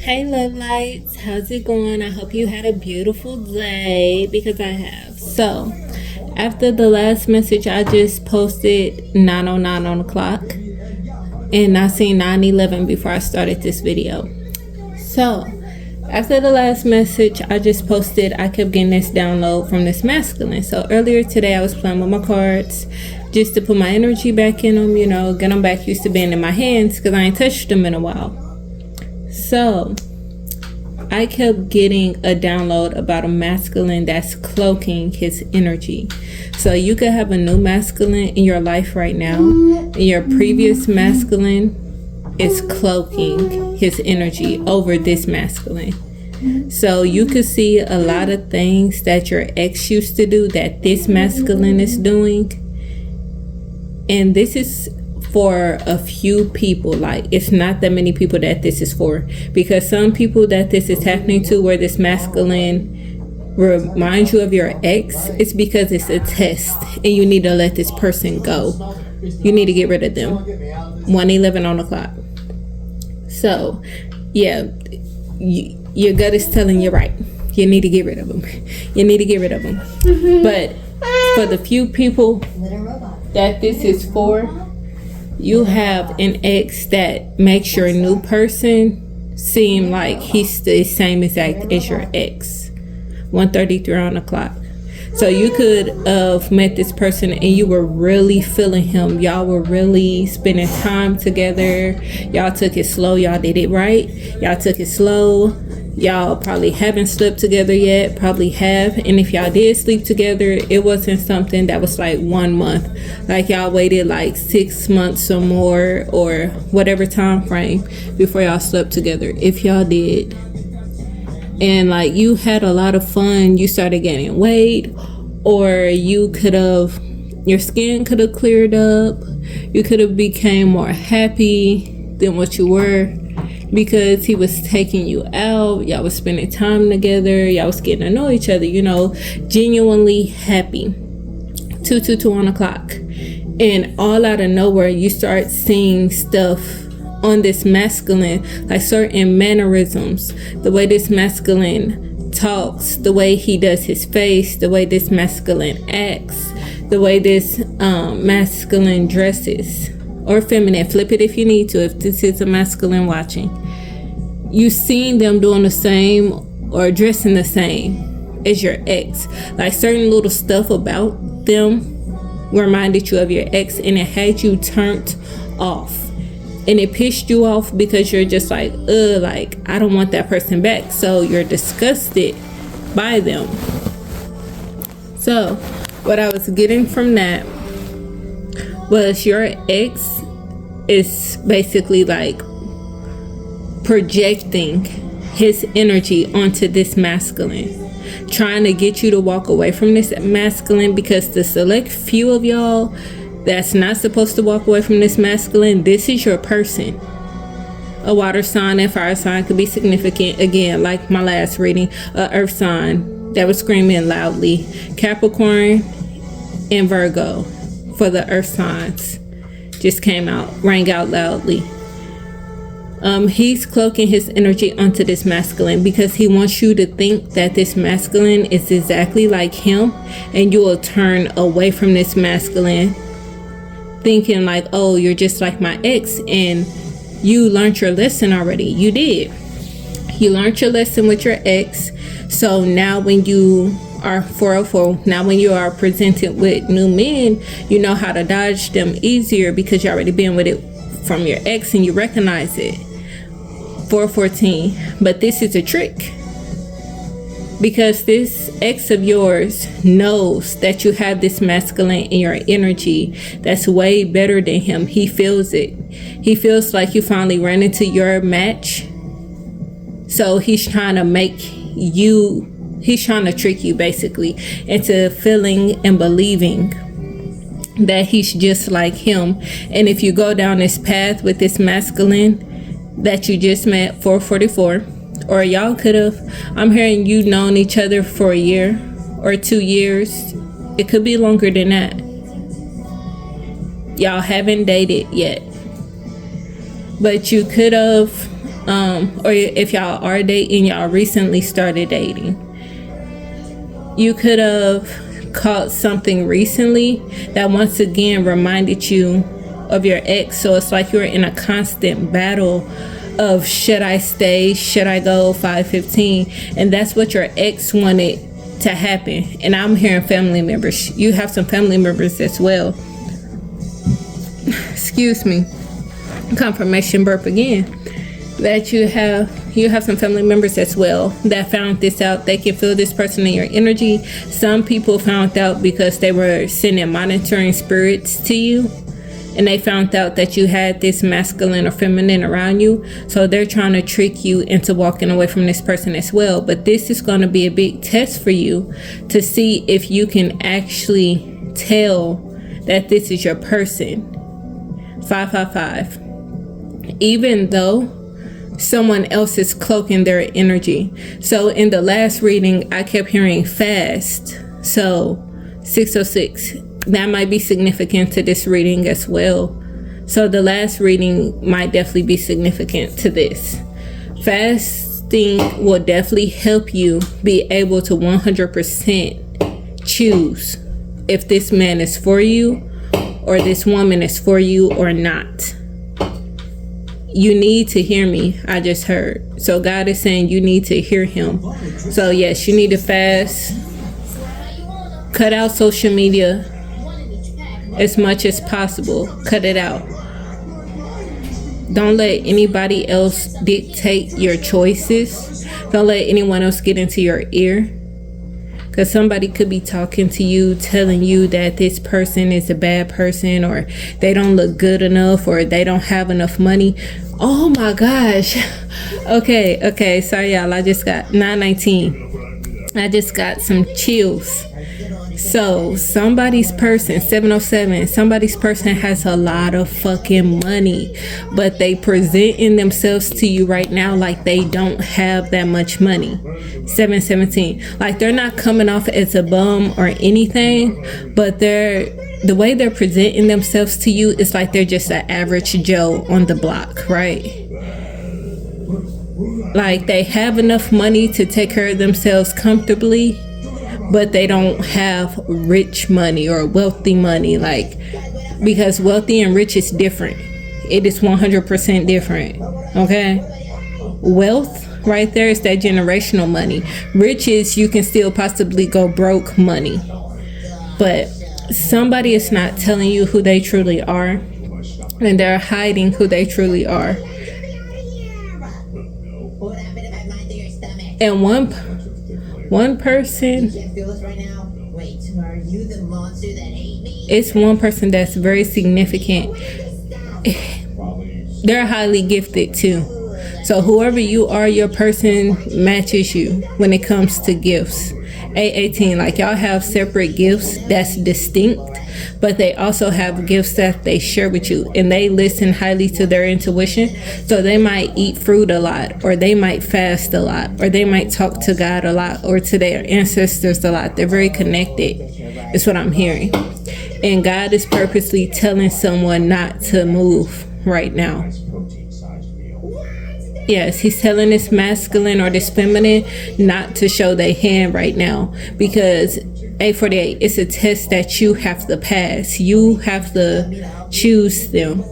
Hey lovelights, how's it going? I hope you had a beautiful day because I have. So, after the last message I just posted 9:09 on the clock, and I seen 9:11 before I started this video. So, after the last message I just posted, I kept getting this download from this masculine. So earlier today I was playing with my cards just to put my energy back in them, get them back used to being in my hands because I ain't touched them in a while. So I kept getting a download about a masculine that's cloaking his energy. So you could have a new masculine in your life right now, and your previous masculine is cloaking his energy over this masculine. So you could see a lot of things that your ex used to do that this masculine is doing. And this is for a few people. Like, it's not that many people that this is for, because some people that this is happening to, where this masculine reminds you of your ex, it's because it's a test and you need to let this person go. You need to get rid of them. 1:11 on the clock. So yeah, your gut is telling you right, you need to get rid of them. You need to get rid of them. But for the few people that this is for, you have an ex that makes your new person seem like he's the same exact as your ex. 1:33 on the clock. So you could have met this person and you were really feeling him. Y'all were really spending time together. Y'all took it slow. Y'all did it right. Y'all took it slow. Y'all probably haven't slept together yet. Probably have. And if y'all did sleep together, it wasn't something that was like 1 month. Like y'all waited like 6 months or more, or whatever time frame before y'all slept together, if y'all did. And like you had a lot of fun. You started gaining weight, or you could have, your skin could have cleared up. You could have became more happy than what you were, because he was taking you out. Y'all was spending time together. Y'all was getting to know each other, genuinely happy. 2:22 on the clock. And all out of nowhere, you start seeing stuff on this masculine, like certain mannerisms, the way this masculine talks, the way he does his face, the way this masculine acts, the way this masculine dresses, or feminine. Flip it if you need to, if this is a masculine watching. You've seen them doing the same or dressing the same as your ex. Like certain little stuff about them reminded you of your ex, and it had you turned off. And it pissed you off because you're just like, I don't want that person back. So you're disgusted by them. So what I was getting from that was your ex is basically like projecting his energy onto this masculine, trying to get you to walk away from this masculine, because the select few of y'all that's not supposed to walk away from this masculine, this is your person. A water sign and fire sign could be significant. Again, like my last reading, a earth sign that was screaming loudly. Capricorn and Virgo for the earth signs just came out, rang out loudly. He's cloaking his energy onto this masculine because he wants you to think that this masculine is exactly like him, and you will turn away from this masculine thinking like, oh, you're just like my ex, and you learned your lesson already. You did. You learned your lesson with your ex. So now when you are 404, now when you are presented with new men, you know how to dodge them easier because you already been with it from your ex and you recognize it. 414. But this is a trick, because this ex of yours knows that you have this masculine in your energy that's way better than him. He feels it. He feels like you finally ran into your match. So he's trying to trick you basically into feeling and believing that he's just like him. And if you go down this path with this masculine that you just met, 444, or y'all could have, I'm hearing you known each other for a year or 2 years. It could be longer than that. Y'all haven't dated yet, but you could have or if y'all are dating, y'all recently started dating. You could have caught something recently that once again reminded you of your ex. So it's like you're in a constant battle of, should I stay, should I go, 515. And that's what your ex wanted to happen. And I'm hearing family members. You have some family members as well. Excuse me. Confirmation burp again. That you have some family members as well that found this out. They can feel this person in your energy. Some people found out because they were sending monitoring spirits to you, and they found out that you had this masculine or feminine around you. So they're trying to trick you into walking away from this person as well. But this is going to be a big test for you to see if you can actually tell that this is your person. 555. Even though someone else is cloaking their energy. So in the last reading, I kept hearing fast. So 606, that might be significant to this reading as well. So the last reading might definitely be significant to this. Fasting will definitely help you be able to 100% choose if this man is for you or this woman is for you or not. You need to hear me. I just heard. So God is saying you need to hear him. So yes, you need to fast. Cut out social media as much as possible. Cut it out. Don't let anybody else dictate your choices. Don't let anyone else get into your ear. Because somebody could be talking to you, telling you that this person is a bad person, or they don't look good enough, or they don't have enough money. Oh my gosh. Okay. Sorry, y'all. I just got 919. I just got some chills. So somebody's person, 707, somebody's person has a lot of fucking money, but they presenting themselves to you right now like they don't have that much money. 717, like they're not coming off as a bum or anything, but the way they're presenting themselves to you is like they're just an average Joe on the block, right? Like they have enough money to take care of themselves comfortably, but they don't have rich money or wealthy money, like, because wealthy and rich is different. It is 100% different. Okay, wealth right there is that generational money. Rich is you can still possibly go broke money, but somebody is not telling you who they truly are, and they're hiding who they truly are. And one person, it's one person that's very significant. They're highly gifted too. So whoever you are, your person matches you when it comes to gifts. 818, like y'all have separate gifts that's distinct, but they also have gifts that they share with you, and they listen highly to their intuition. So they might eat fruit a lot, or they might fast a lot, or they might talk to God a lot, or to their ancestors a lot. They're very connected, is what I'm hearing. And God is purposely telling someone not to move right now. Yes, he's telling this masculine or this feminine not to show their hand right now, because 848, it's a test that you have to pass. You have to choose them.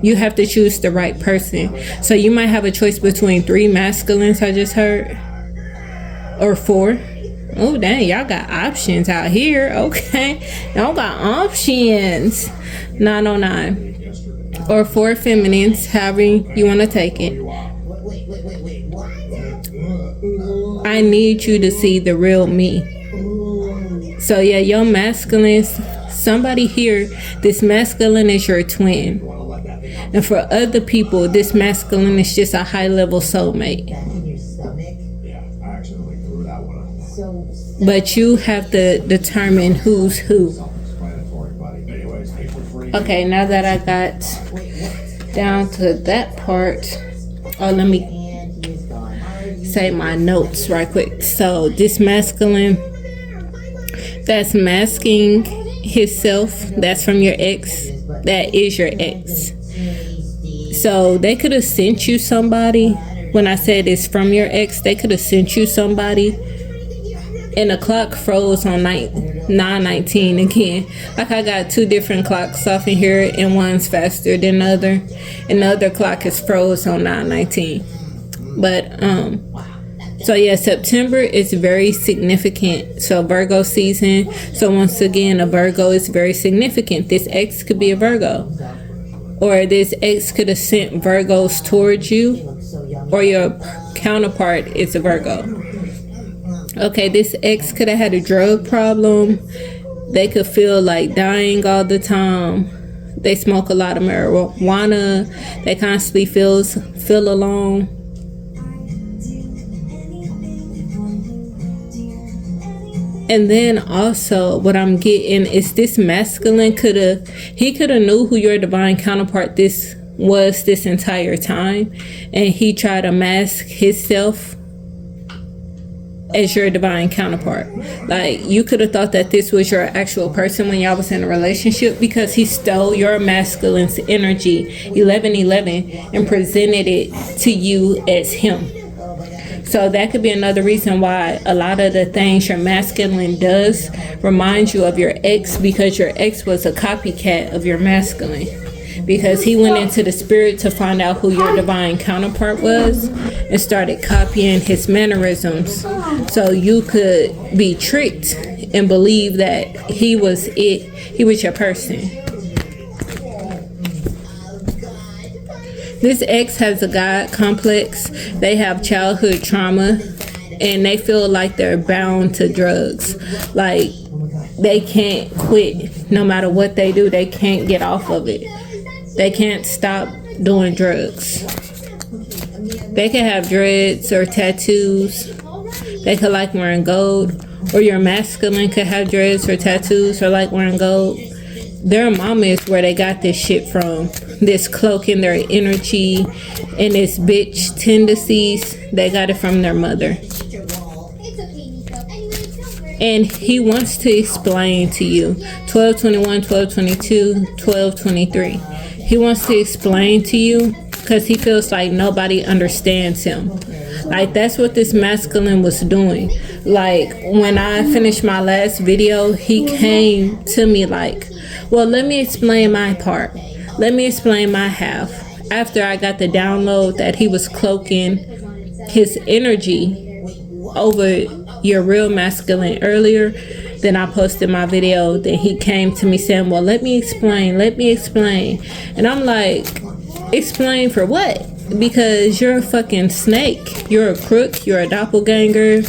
You have to choose the right person. So you might have a choice between 3 masculines, I just heard, or 4. Oh dang, y'all got options out here. Okay, y'all got options. 909. Or 4 feminines, however you want to take it. I need you to see the real me. So yeah, your masculine, somebody here, this masculine is your twin. And for other people, this masculine is just a high level soulmate. But you have to determine who's who. Okay, now that I got down to that part, let me say my notes right quick. So this masculine that's masking himself, that's from your ex, that is your ex. So they could have sent you somebody. When I said it's from your ex, they could have sent you somebody, and the clock froze on 9:19 again. Like, I got two different clocks off in here, and one's faster than the other, and the other clock is froze on 9:19. But so yeah, September is very significant. So Virgo season. So once again, a Virgo is very significant. This ex could be a Virgo, or this ex could have sent Virgos towards you, or your counterpart is a Virgo. Okay, this ex could have had a drug problem. They could feel like dying all the time. They smoke a lot of marijuana. They constantly feel alone. And then also what I'm getting is this masculine could have knew who your divine counterpart was this entire time, and he tried to mask himself as your divine counterpart. Like, you could have thought that this was your actual person when y'all was in a relationship, because he stole your masculine's energy 1111 and presented it to you as him. So that could be another reason why a lot of the things your masculine does remind you of your ex, because your ex was a copycat of your masculine, because he went into the spirit to find out who your divine counterpart was and started copying his mannerisms, so you could be tricked and believe that he was your person. This ex has a God complex. They have childhood trauma, and they feel like they're bound to drugs. Like, they can't quit. No matter what they do, they can't get off of it. They can't stop doing drugs. They can have dreads or tattoos. They could like wearing gold. Or your masculine could have dreads or tattoos or like wearing gold. Their mama is where they got this shit from. This cloaking their energy and this bitch tendencies. They got it from their mother. And he wants to explain to you 1221, 1222, 1223. He wants to explain to you because he feels like nobody understands him. Like, that's what this masculine was doing. Like, when I finished my last video, he came to me like, well, let me explain my part. Let me explain my half. After I got the download that he was cloaking his energy over your real masculine earlier, then I posted my video. Then he came to me saying, well, let me explain. And I'm like, explain for what? Because you're a fucking snake. You're a crook. You're a doppelganger.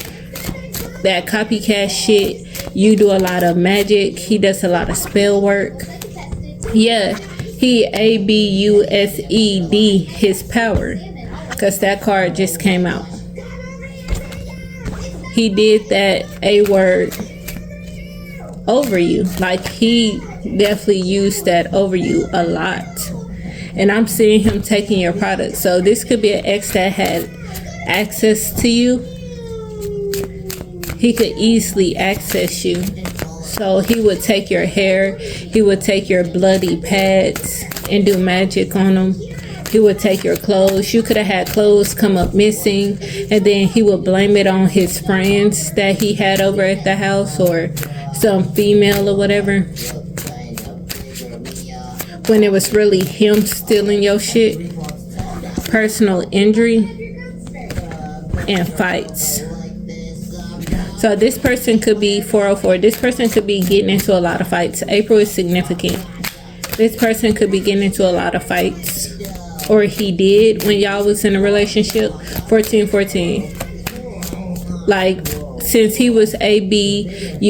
That copycat shit. You do a lot of magic. He does a lot of spell work. Yeah, he abused his power, because that card just came out. He did that A word over you. Like, he definitely used that over you a lot. And I'm seeing him taking your product. So this could be an ex that had access to you. He could easily access you. So he would take your hair, he would take your bloody pads and do magic on them. He would take your clothes. You could have had clothes come up missing, and then he would blame it on his friends that he had over at the house, or some female or whatever, when it was really him stealing your shit. Personal injury and fights. So this person could be 404. This person could be getting into a lot of fights. April is significant. This person could be getting into a lot of fights. Or he did when y'all was in a relationship. 1414. Like, since he was ABUSEU,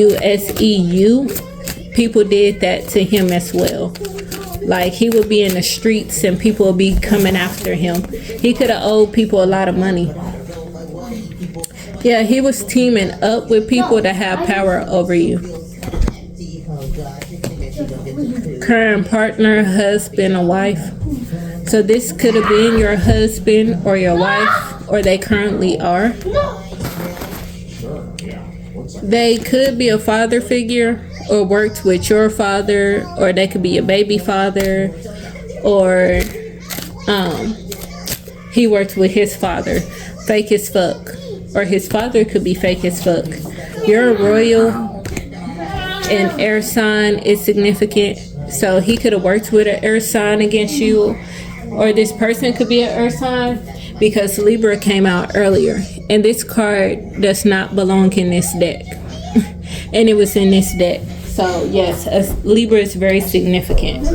people did that to him as well. Like, he would be in the streets and people would be coming after him. He could have owed people a lot of money. Yeah, he was teaming up with people that have power over you. Current partner, husband or wife. So this could have been your husband or your wife, or they currently are. They could be a father figure, or worked with your father, or they could be a baby father, or he worked with his father. Fake as fuck. Or his father could be fake as fuck. You're a royal, and air sign is significant. So he could have worked with an air sign against you. Or this person could be an earth sign, because Libra came out earlier. And this card does not belong in this deck. And it was in this deck. So yes, Libra is very significant.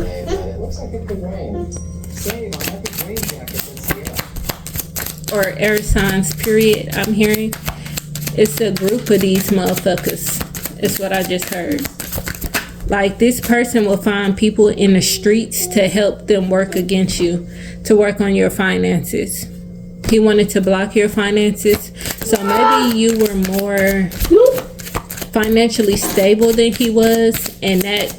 Or air signs, period, I'm hearing. It's a group of these motherfuckers. It's what I just heard. Like, this person will find people in the streets to help them work against you, to work on your finances. He wanted to block your finances. So maybe you were more financially stable than he was, and that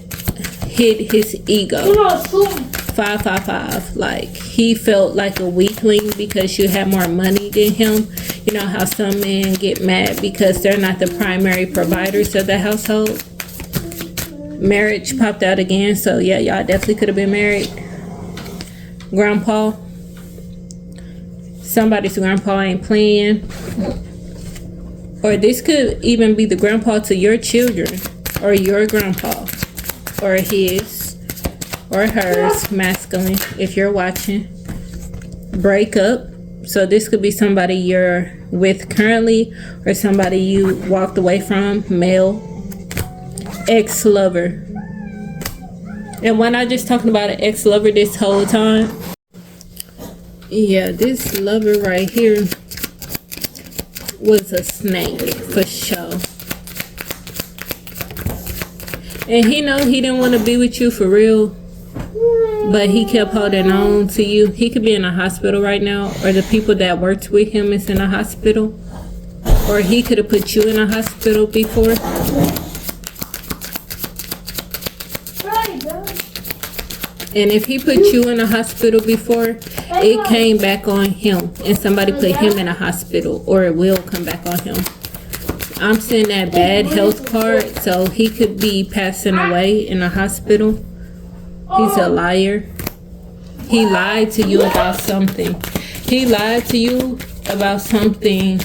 hit his ego. 555. Like, he felt like a weakling because you had more money than him. You know how some men get mad because they're not the primary providers of the household. Marriage popped out again. So yeah, y'all definitely could have been married. Grandpa. Somebody's grandpa ain't playing. Or this could even be the grandpa to your children. Or your grandpa. Or his. Or hers, masculine, if you're watching. Break up. So this could be somebody you're with currently, or somebody you walked away from, male. Ex-lover. And when I just talking about an ex-lover this whole time, yeah, this lover right here was a snake for sure. And he know he didn't want to be with you for real, but he kept holding on to you. He could be in a hospital right now, or the people that worked with him is in a hospital, or he could have put you in a hospital before. And if he put you in a hospital before, it came back on him, and somebody put him in a hospital, or it will come back on him. I'm seeing that bad health card, so he could be passing away in a hospital. He's a liar. He lied to you about something. He lied to you about something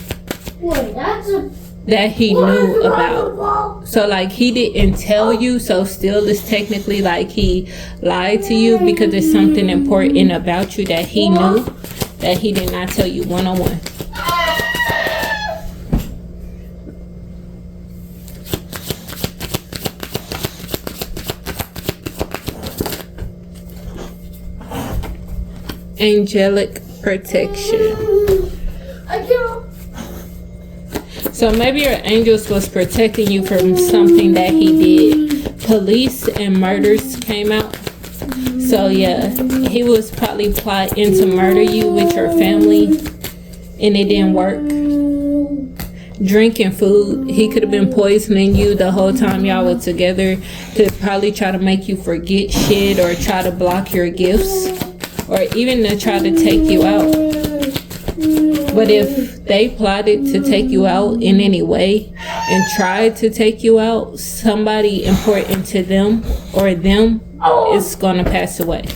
that he knew about. So like, he didn't tell you, so still it's technically like he lied to you, because there's something important about you that he knew that he did not tell you one-on-one. Angelic protection. So maybe your angels was protecting you from something that he did. Police and murders came out. So yeah, he was probably plotting to murder you with your family, and it didn't work. Drinking food. He could have been poisoning you the whole time y'all were together, to probably try to make you forget shit, or try to block your gifts, or even to try to take you out. But if they plotted to take you out in any way and tried to take you out, somebody important to them or them is going to pass away.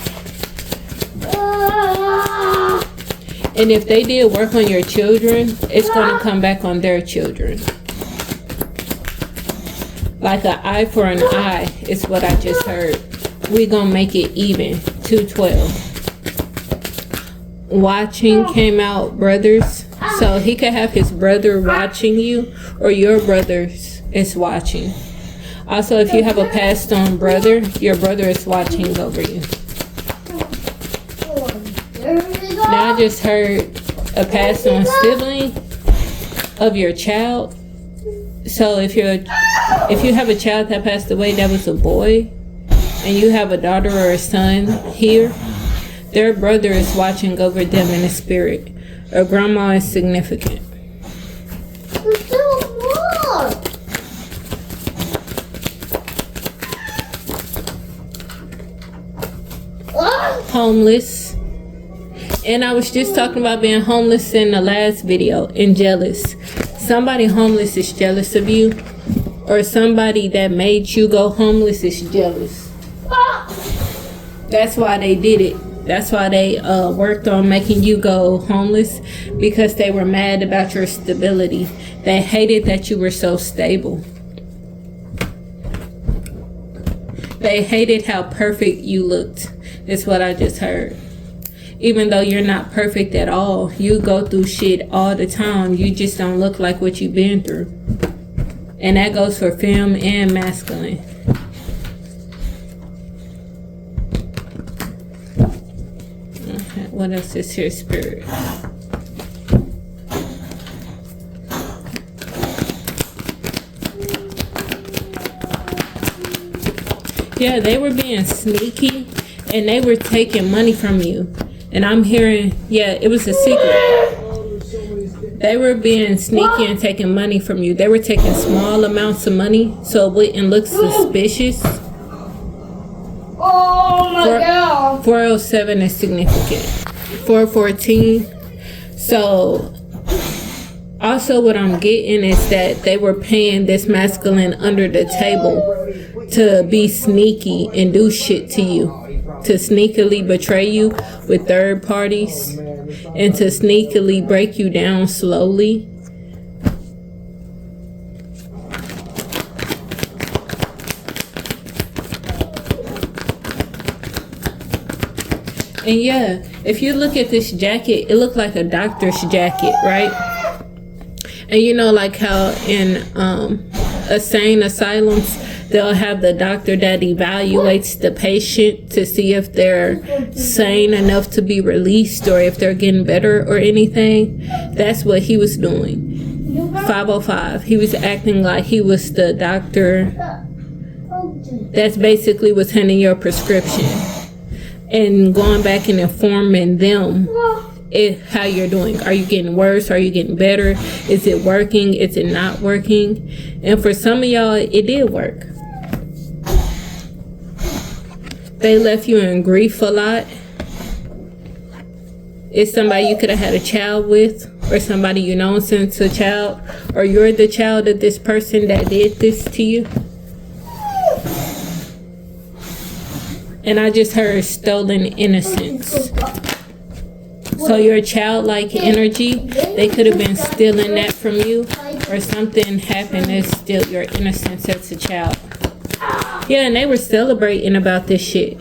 And if they did work on your children, it's going to come back on their children. Like an eye for an eye is what I just heard. We're going to make it even. 212. Watching came out, brothers. So he could have his brother watching you, or your brothers is watching. Also, if you have a passed on brother, your brother is watching over you. Now I just heard a passed on sibling of your child. So if you have a child that passed away that was a boy, and you have a daughter or a son here, their brother is watching over them in the spirit. Or grandma is significant. Homeless. And I was just talking about being homeless in the last video, and jealous. Somebody homeless is jealous of you, or somebody that made you go homeless is jealous. That's why they did it. That's why they worked on making you go homeless, because they were mad about your stability. They hated that you were so stable. They hated how perfect you looked, is what I just heard. Even though you're not perfect at all, you go through shit all the time. You just don't look like what you've been through. And that goes for femme and masculine. Okay, what else is here, spirit? Yeah, they were being sneaky and they were taking money from you. And I'm hearing, yeah, it was a secret. They were being sneaky and taking money from you. They were taking small amounts of money so it wouldn't look suspicious. Oh my God. 407 is significant. 414. So, also what I'm getting is that they were paying this masculine under the table to be sneaky and do shit to you. To sneakily betray you with third parties. And to sneakily break you down slowly. And yeah, if you look at this jacket, it looked like a doctor's jacket, right? And you know, like how in insane asylums, they'll have the doctor that evaluates the patient to see if they're sane enough to be released or if they're getting better or anything. That's what he was doing. 505. He was acting like he was the doctor that's basically was handing your prescription and going back and informing them how you're doing. Are you getting worse? Are you getting better? Is it working? Is it not working? And for some of y'all, it did work. They left you in grief a lot. It's somebody you could have had a child with, or somebody you know since a child, or you're the child of this person that did this to you. And I just heard stolen innocence. So your childlike energy, they could have been stealing that from you, or something happened to steal your innocence as a child. Yeah, and they were celebrating about this shit.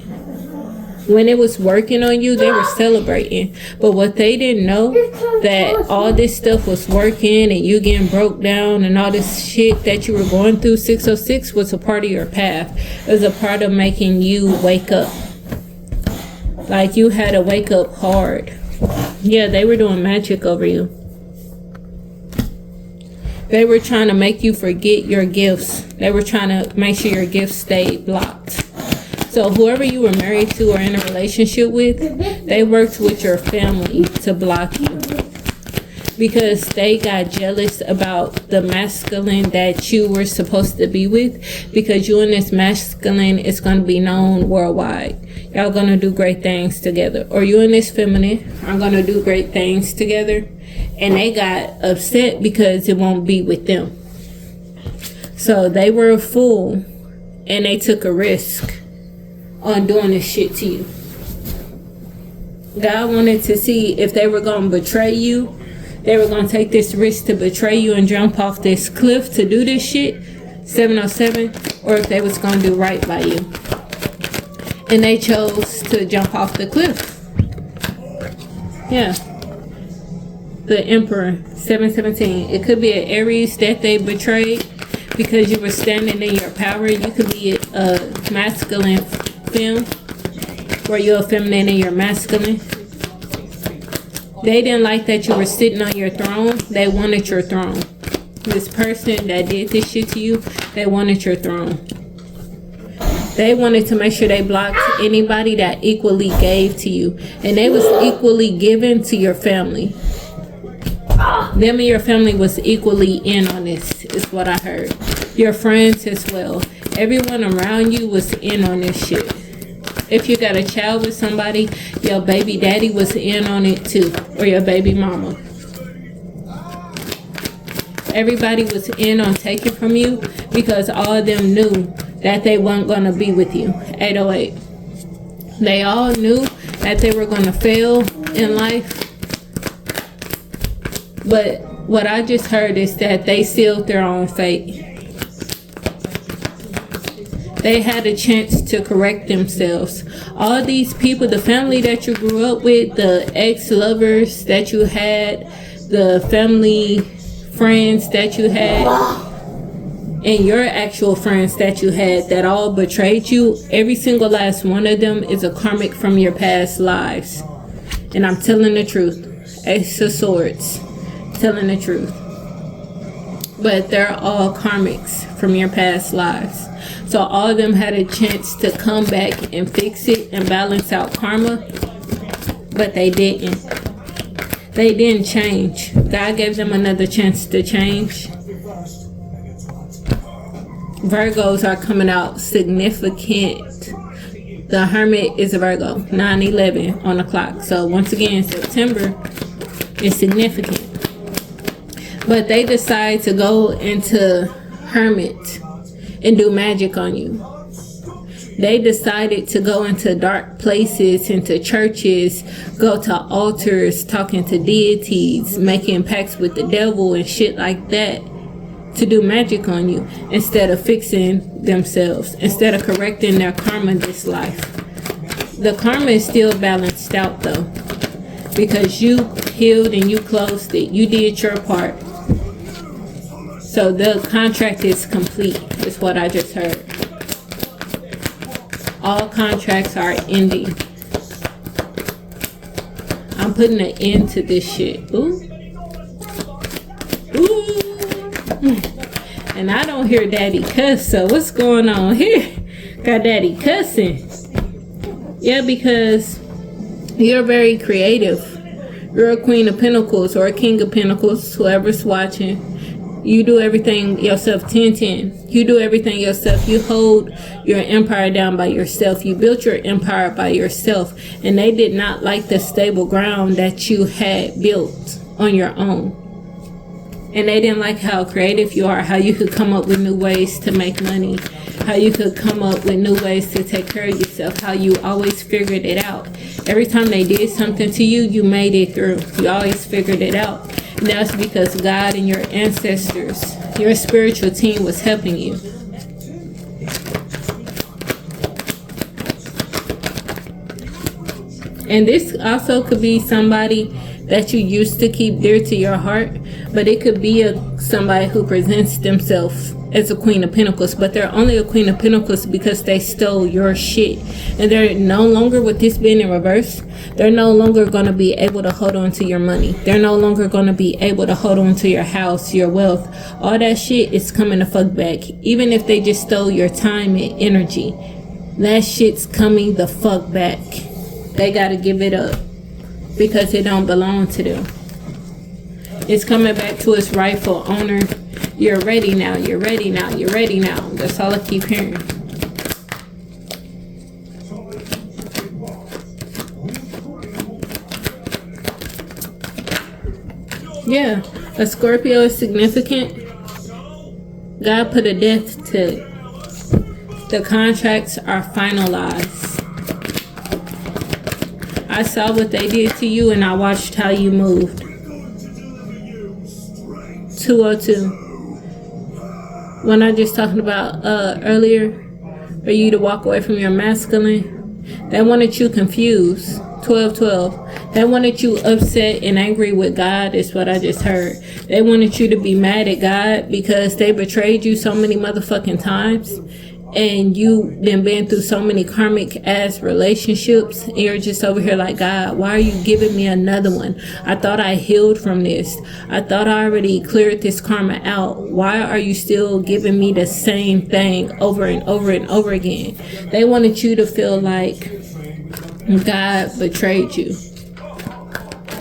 When it was working on you, they were celebrating. But what they didn't know, that all this stuff was working and you getting broke down and all this shit that you were going through, 606 was a part of your path. It was a part of making you wake up. Like you had to wake up hard. Yeah, they were doing magic over you. They were trying to make you forget your gifts. They were trying to make sure your gifts stayed blocked. So whoever you were married to or in a relationship with, they worked with your family to block you. Because they got jealous about the masculine that you were supposed to be with. Because you and this masculine is going to be known worldwide. Y'all going to do great things together. Or you and this feminine are going to do great things together. And they got upset because it won't be with them. So they were a fool. And they took a risk on doing this shit to you. God wanted to see if they were going to betray you. They were going to take this risk to betray you and jump off this cliff to do this shit. 707. Or if they was going to do right by you. And they chose to jump off the cliff. Yeah. The Emperor, 717. It could be an Aries that they betrayed because you were standing in your power. You could be a masculine femme, or you're a feminine and you're masculine. They didn't like that you were sitting on your throne. They wanted your throne. This person that did this shit to you, they wanted your throne. They wanted to make sure they blocked anybody that equally gave to you. And they was equally given to your family. Them and your family was equally in on this, is what I heard. Your friends as well. Everyone around you was in on this shit. If you got a child with somebody, your baby daddy was in on it too. Or your baby mama. Everybody was in on taking from you because all of them knew that they weren't going to be with you. 808. They all knew that they were going to fail in life. But what I just heard is that they sealed their own fate. They had a chance to correct themselves. All these people, the family that you grew up with, the ex-lovers that you had, the family friends that you had, and your actual friends that you had that all betrayed you, every single last one of them is a karmic from your past lives. And I'm telling the truth. Ace of Swords. Telling the truth. But they're all karmics from your past lives. So all of them had a chance to come back and fix it and balance out karma, but they didn't. They didn't change. God gave them another chance to change. Virgos are coming out significant. The Hermit is a Virgo, 9/11 on the clock. So once again, September is significant. But they decide to go into Hermit and do magic on you. They decided to go into dark places, into churches, go to altars, talking to deities, making pacts with the devil and shit like that to do magic on you instead of fixing themselves, instead of correcting their karma this life. The karma is still balanced out though, because you healed and you closed it. You did your part. So the contract is complete, is what I just heard. All contracts are ending. I'm putting an end to this shit. Ooh. Ooh. And I don't hear daddy cuss, so what's going on here? Got daddy cussing. Yeah, because you're very creative. You're a Queen of Pentacles or a King of Pentacles, whoever's watching. You do everything yourself, 10-10. You do everything yourself. You hold your empire down by yourself. You built your empire by yourself. And they did not like the stable ground that you had built on your own. And they didn't like how creative you are, how you could come up with new ways to make money, how you could come up with new ways to take care of yourself, how you always figured it out. Every time they did something to you, you made it through. You always figured it out. And that's because God and your ancestors, your spiritual team was helping you. And this also could be somebody that you used to keep dear to your heart, but it could be somebody who presents themselves as a Queen of Pentacles, but they're only a Queen of Pentacles because they stole your shit. And they're no longer, with this being in reverse, they're no longer going to be able to hold on to your money. They're no longer going to be able to hold on to your house, your wealth. All that shit is coming the fuck back. Even if they just stole your time and energy, that shit's coming the fuck back. They got to give it up because it don't belong to them. It's coming back to its rightful owner. You're ready now. You're ready now. You're ready now. That's all I keep hearing. Yeah, a Scorpio is significant. God put a death to it. The contracts are finalized. I saw what they did to you and I watched how you moved. 202. When I just talking about earlier, for you to walk away from your masculine, they wanted you confused. 1212. They wanted you upset and angry with God, is what I just heard. They wanted you to be mad at God because they betrayed you so many motherfucking times. And you then been through so many karmic ass relationships. And you're just over here like, God, why are you giving me another one? I thought I healed from this. I thought I already cleared this karma out. Why are you still giving me the same thing over and over and over again? They wanted you to feel like God betrayed you.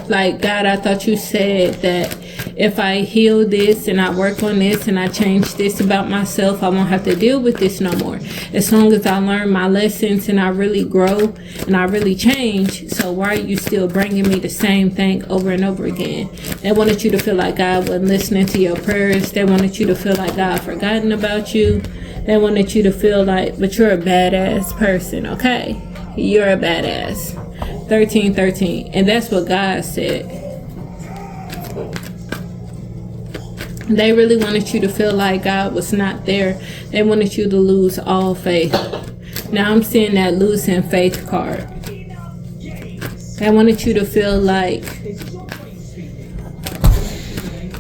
Like, God, I thought you said that if I heal this and I work on this and I change this about myself, I won't have to deal with this no more. As long as I learn my lessons and I really grow and I really change. So why are you still bringing me the same thing over and over again? They wanted you to feel like God wasn't listening to your prayers. They wanted you to feel like God forgotten about you. They wanted you to feel like, but you're a badass person, okay? You're a badass. 1313. And that's what God said. They really wanted you to feel like God was not there. They wanted you to lose all faith. Now I'm seeing that losing faith card. They wanted you to feel like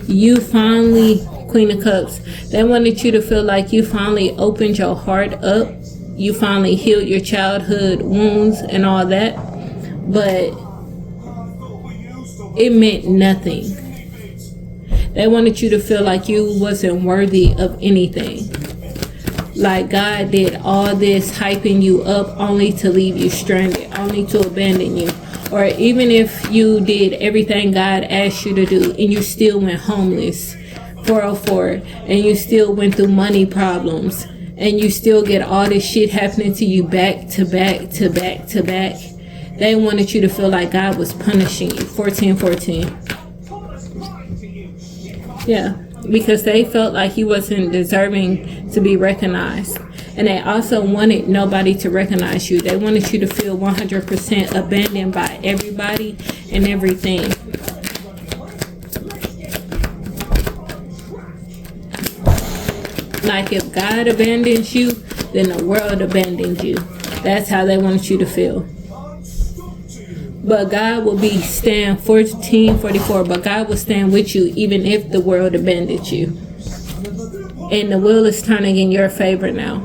you finally, Queen of Cups, they wanted you to feel like you finally opened your heart up. You finally healed your childhood wounds and all that. But it meant nothing. They wanted you to feel like you wasn't worthy of anything. Like God did all this hyping you up only to leave you stranded, only to abandon you. Or even if you did everything God asked you to do and you still went homeless, 404, and you still went through money problems, and you still get all this shit happening to you back to back to back to back. They wanted you to feel like God was punishing you. 1414. Yeah, because they felt like you wasn't deserving to be recognized. And they also wanted nobody to recognize you. They wanted you to feel 100% abandoned by everybody and everything. Like if God abandons you, then the world abandoned you. That's how they wanted you to feel. But God will be stand 1444. But God will stand with you even if the world abandoned you. And the wheel is turning in your favor now.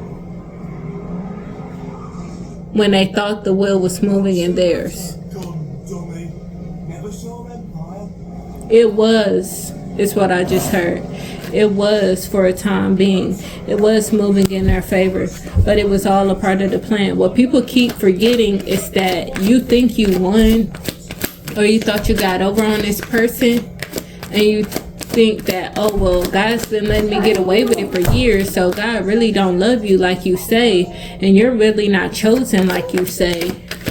When they thought the wheel was moving in theirs. It was, is what I just heard. It was for a time being. It was moving in their favor. But it was all a part of the plan. What people keep forgetting is that you think you won. Or you thought you got over on this person. And you think that, oh, well, God's been letting me get away with it for years. So God really don't love you like you say. And you're really not chosen like you say.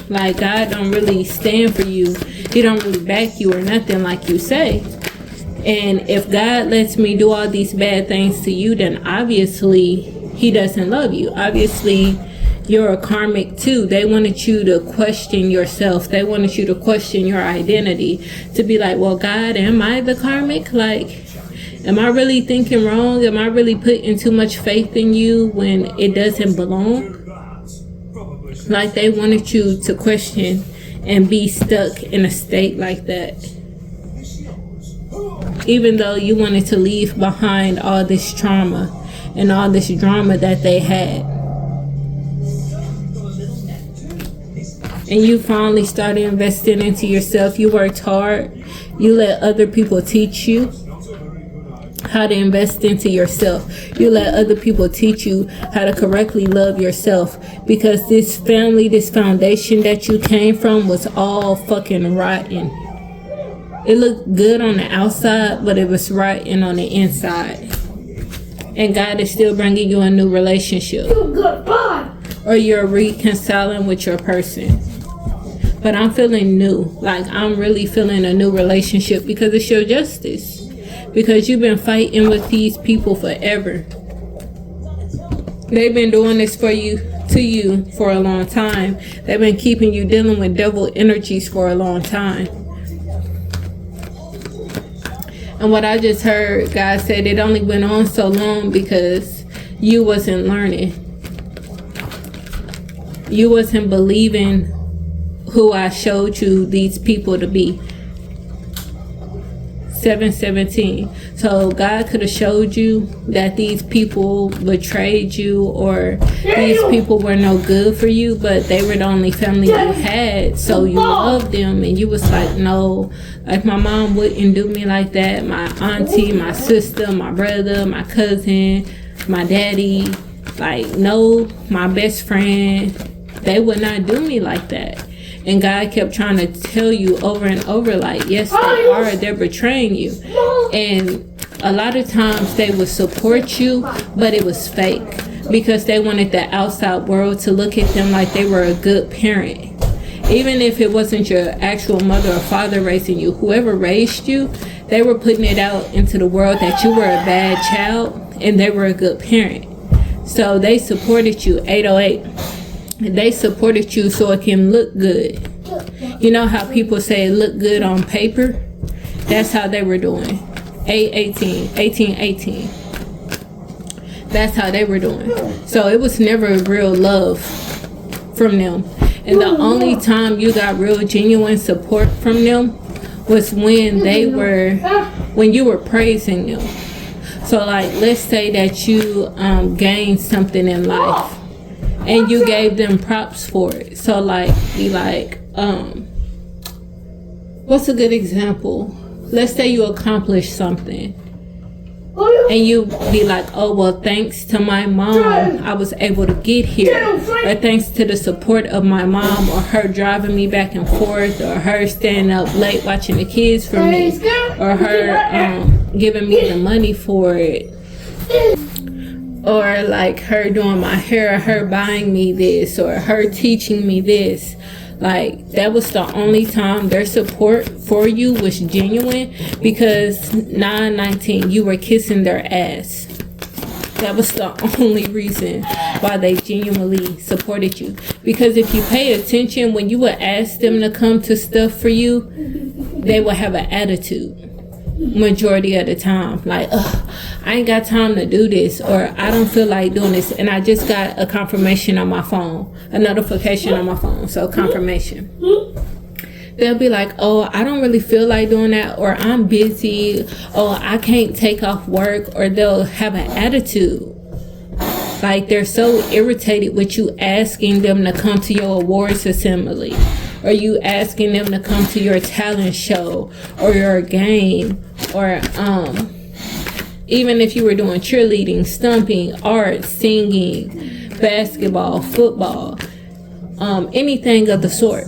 Like God don't really stand for you. He don't really back you or nothing like you say. And if God lets me do all these bad things to you, then obviously he doesn't love you. Obviously you're a karmic too. They wanted you to question yourself. They wanted you to question your identity. To be like, well, God, am I the karmic? Like, am I really thinking wrong? Am I really putting too much faith in you when it doesn't belong? Like they wanted you to question and be stuck in a state like that. Even though you wanted to leave behind all this trauma and all this drama that they had. And you finally started investing into yourself. You worked hard. You let other people teach you how to invest into yourself. You let other people teach you how to correctly love yourself. Because this family, this foundation that you came from was all fucking rotten. It looked good on the outside, but it was rotten on the inside. And God is still bringing you a new relationship. Or you're reconciling with your person. But I'm feeling new. Like I'm really feeling a new relationship because it's your justice. Because you've been fighting with these people forever. They've been doing this for you, to you for a long time. They've been keeping you dealing with devil energies for a long time. And what I just heard, God said it only went on so long because you wasn't learning. You wasn't believing who I showed you these people to be. 717. So God could have showed you that these people betrayed you or these people were no good for you, but they were the only family you had. So you loved them and you was like, no, like my mom wouldn't do me like that. My auntie, my sister, my brother, my cousin, my daddy, like no, my best friend, they would not do me like that. And God kept trying to tell you over and over, like, yes, they are. They're betraying you. And a lot of times they would support you, but it was fake. Because they wanted the outside world to look at them like they were a good parent. Even if it wasn't your actual mother or father raising you, whoever raised you, they were putting it out into the world that you were a bad child and they were a good parent. So they supported you. 808. they supported you so it can look good. You know how people say it look good on paper? That's how they were doing. 18. That's how they were doing. So it was never real love from them. And the only time you got real genuine support from them was when you were praising them. So like, let's say that you gained something in life and you gave them props for it. So like, be like, what's a good example? Let's say you accomplished something and you be like, oh, well, thanks to my mom, I was able to get here. Or thanks to the support of my mom, or her driving me back and forth, or her staying up late watching the kids for me, or her giving me the money for it, or like her doing my hair, her buying me this, or her teaching me this. Like, that was the only time their support for you was genuine, because 9/19 you were kissing their ass. That was the only reason why they genuinely supported you. Because if you pay attention, when you would ask them to come to stuff for you, they would have an attitude majority of the time. Like, ugh, I ain't got time to do this, or I don't feel like doing this, and I just got a confirmation on my phone, a notification on my phone, so confirmation. They'll be like, oh, I don't really feel like doing that, or I'm busy, oh, I can't take off work, or they'll have an attitude. Like, they're so irritated with you asking them to come to your awards assembly, or you asking them to come to your talent show, or your game, or even if you were doing cheerleading, stumping, art, singing, basketball, football, anything of the sort.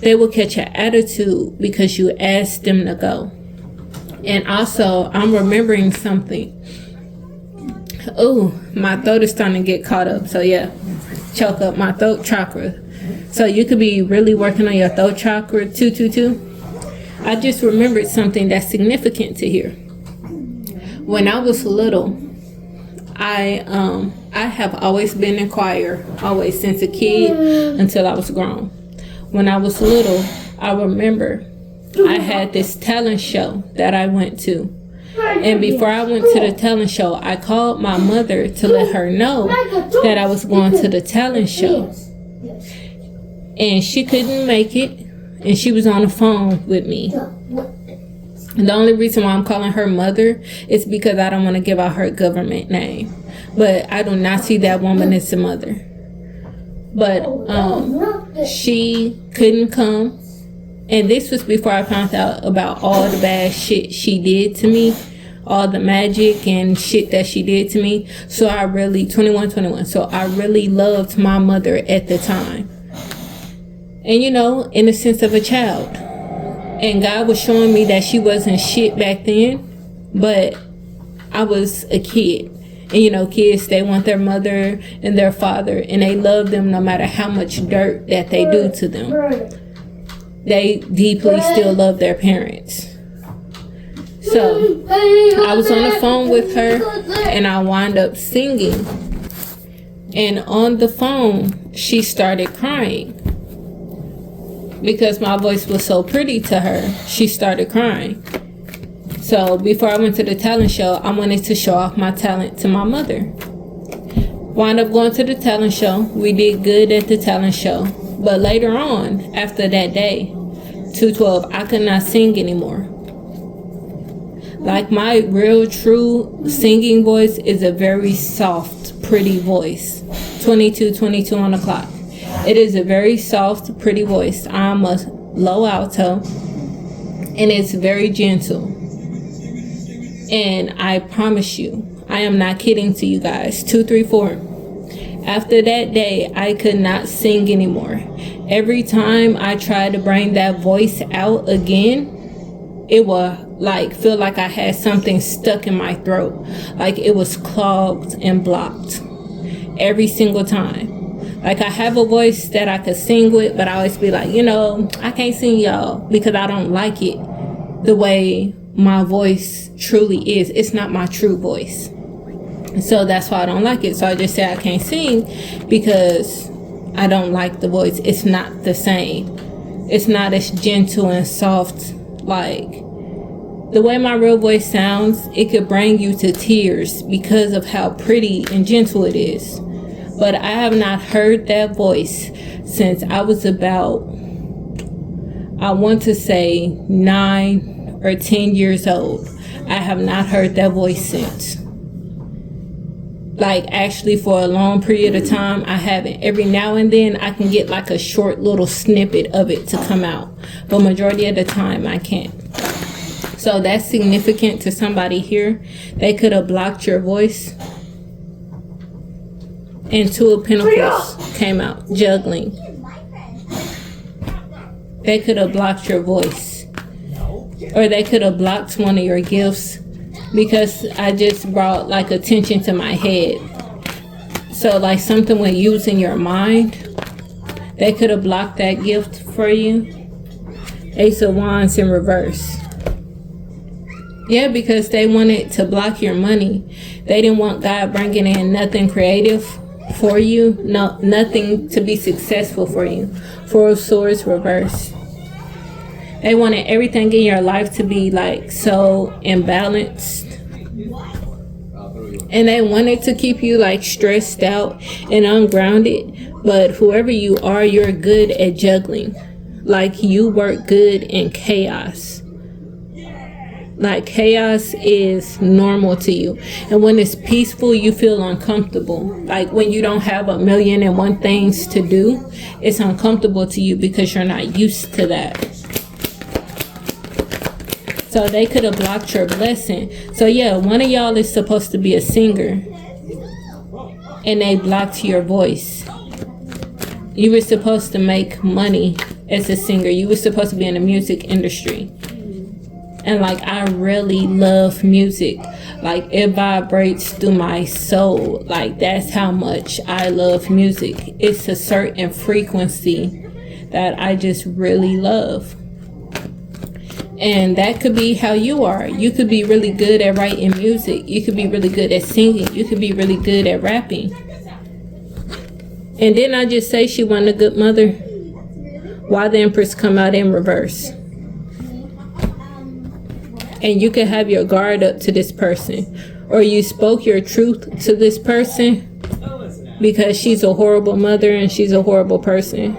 They will catch an attitude because you asked them to go. And also, I'm remembering something. Oh, my throat is starting to get caught up. So yeah, choke up my throat chakra. So you could be really working on your throat chakra, 222. I just remembered something that's significant to hear. When I was little, I have always been in choir, always, since a kid until I was grown. When I was little, I remember I had this talent show that I went to. And before I went to the talent show, I called my mother to let her know that I was going to the talent show. And she couldn't make it, and she was on the phone with me. And the only reason why I'm calling her mother is because I don't want to give out her government name. But I do not see that woman as a mother. But she couldn't come. And this was before I found out about all the bad shit she did to me. All the magic and shit that she did to me. So I really, 21. So I really loved my mother at the time. And you know, in the sense of a child. And God was showing me that she wasn't shit back then. But I was a kid. And you know, kids, they want their mother and their father, and they love them no matter how much dirt that they do to them. They deeply still love their parents. So I was on the phone with her, and I wound up singing. And on the phone, she started crying. Because my voice was so pretty to her, she started crying. So before I went to the talent show, I wanted to show off my talent to my mother. Wound up going to the talent show. We did good at the talent show. But later on, after that day, 212, I could not sing anymore. Like, my real true singing voice is a very soft, pretty voice. 22 on the clock. It is a very soft, pretty voice. I'm a low alto, and it's very gentle. And I promise you, I am not kidding to you guys. 234. After that day, I could not sing anymore. Every time I tried to bring that voice out again, it would like feel like I had something stuck in my throat. Like it was clogged and blocked. Every single time. Like, I have a voice that I could sing with, but I always be like, you know, I can't sing, y'all, because I don't like it the way my voice truly is. It's not my true voice. So that's why I don't like it. So I just say I can't sing because I don't like the voice. It's not the same. It's not as gentle and soft. Like, the way my real voice sounds, it could bring you to tears because of how pretty and gentle it is. But I have not heard that voice since I was about, I want to say 9 or 10 years old. I have not heard that voice since. Like, actually, for a long period of time, I haven't. Every now and then, I can get like a short little snippet of it to come out. But majority of the time, I can't. So that's significant to somebody here. They could have blocked your voice. And 2 of Pentacles came out, juggling. They could have blocked your voice. Or they could have blocked one of your gifts. Because I just brought like attention to my head. So like something with using your mind, they could have blocked that gift for you. Ace of Wands in reverse. Yeah, because they wanted to block your money. They didn't want God bringing in nothing creative for you. No, nothing to be successful for you. 4 of Swords reverse. They wanted everything in your life to be like so imbalanced. And they wanted to keep you like stressed out and ungrounded. But whoever you are, you're good at juggling. Like, you work good in chaos. Like, chaos is normal to you. And when it's peaceful, you feel uncomfortable. Like, when you don't have 1,000,001 things to do, it's uncomfortable to you because you're not used to that. So they could have blocked your blessing. So yeah, one of y'all is supposed to be a singer. And they blocked your voice. You were supposed to make money as a singer. You were supposed to be in the music industry. And like, I really love music. Like, it vibrates through my soul. Like, that's how much I love music. It's a certain frequency that I just really love. And that could be how you are. You could be really good at writing music. You could be really good at singing. You could be really good at rapping. And didn't I just say she wasn't a good mother? Why the Empress come out in reverse? And you could have your guard up to this person. Or you spoke your truth to this person because she's a horrible mother and she's a horrible person.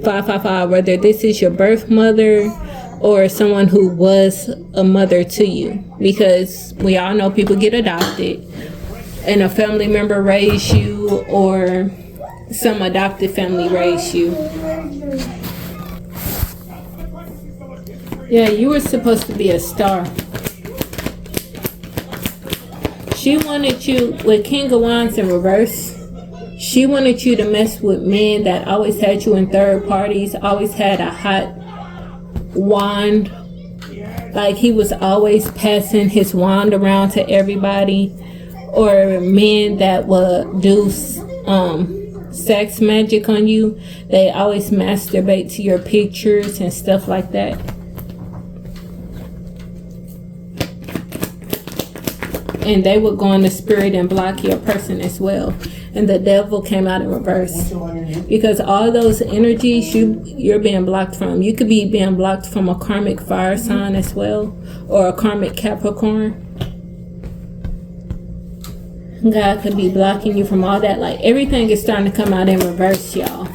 555, whether this is your birth mother or someone who was a mother to you, because we all know people get adopted and a family member raised you, or some adopted family raised you. Yeah, you were supposed to be a star. She wanted you, with King of Wands in reverse, she wanted you to mess with men that always had you in third parties, always had a hot wand. Like, he was always passing his wand around to everybody. Or men that would do sex magic on you. They always masturbate to your pictures and stuff like that. And they would go in the spirit and block your person as well. And the devil came out in reverse. Because all those energies you're being blocked from. You could be being blocked from a karmic fire sign as well. Or a karmic Capricorn. God could be blocking you from all that. Like, everything is starting to come out in reverse, y'all.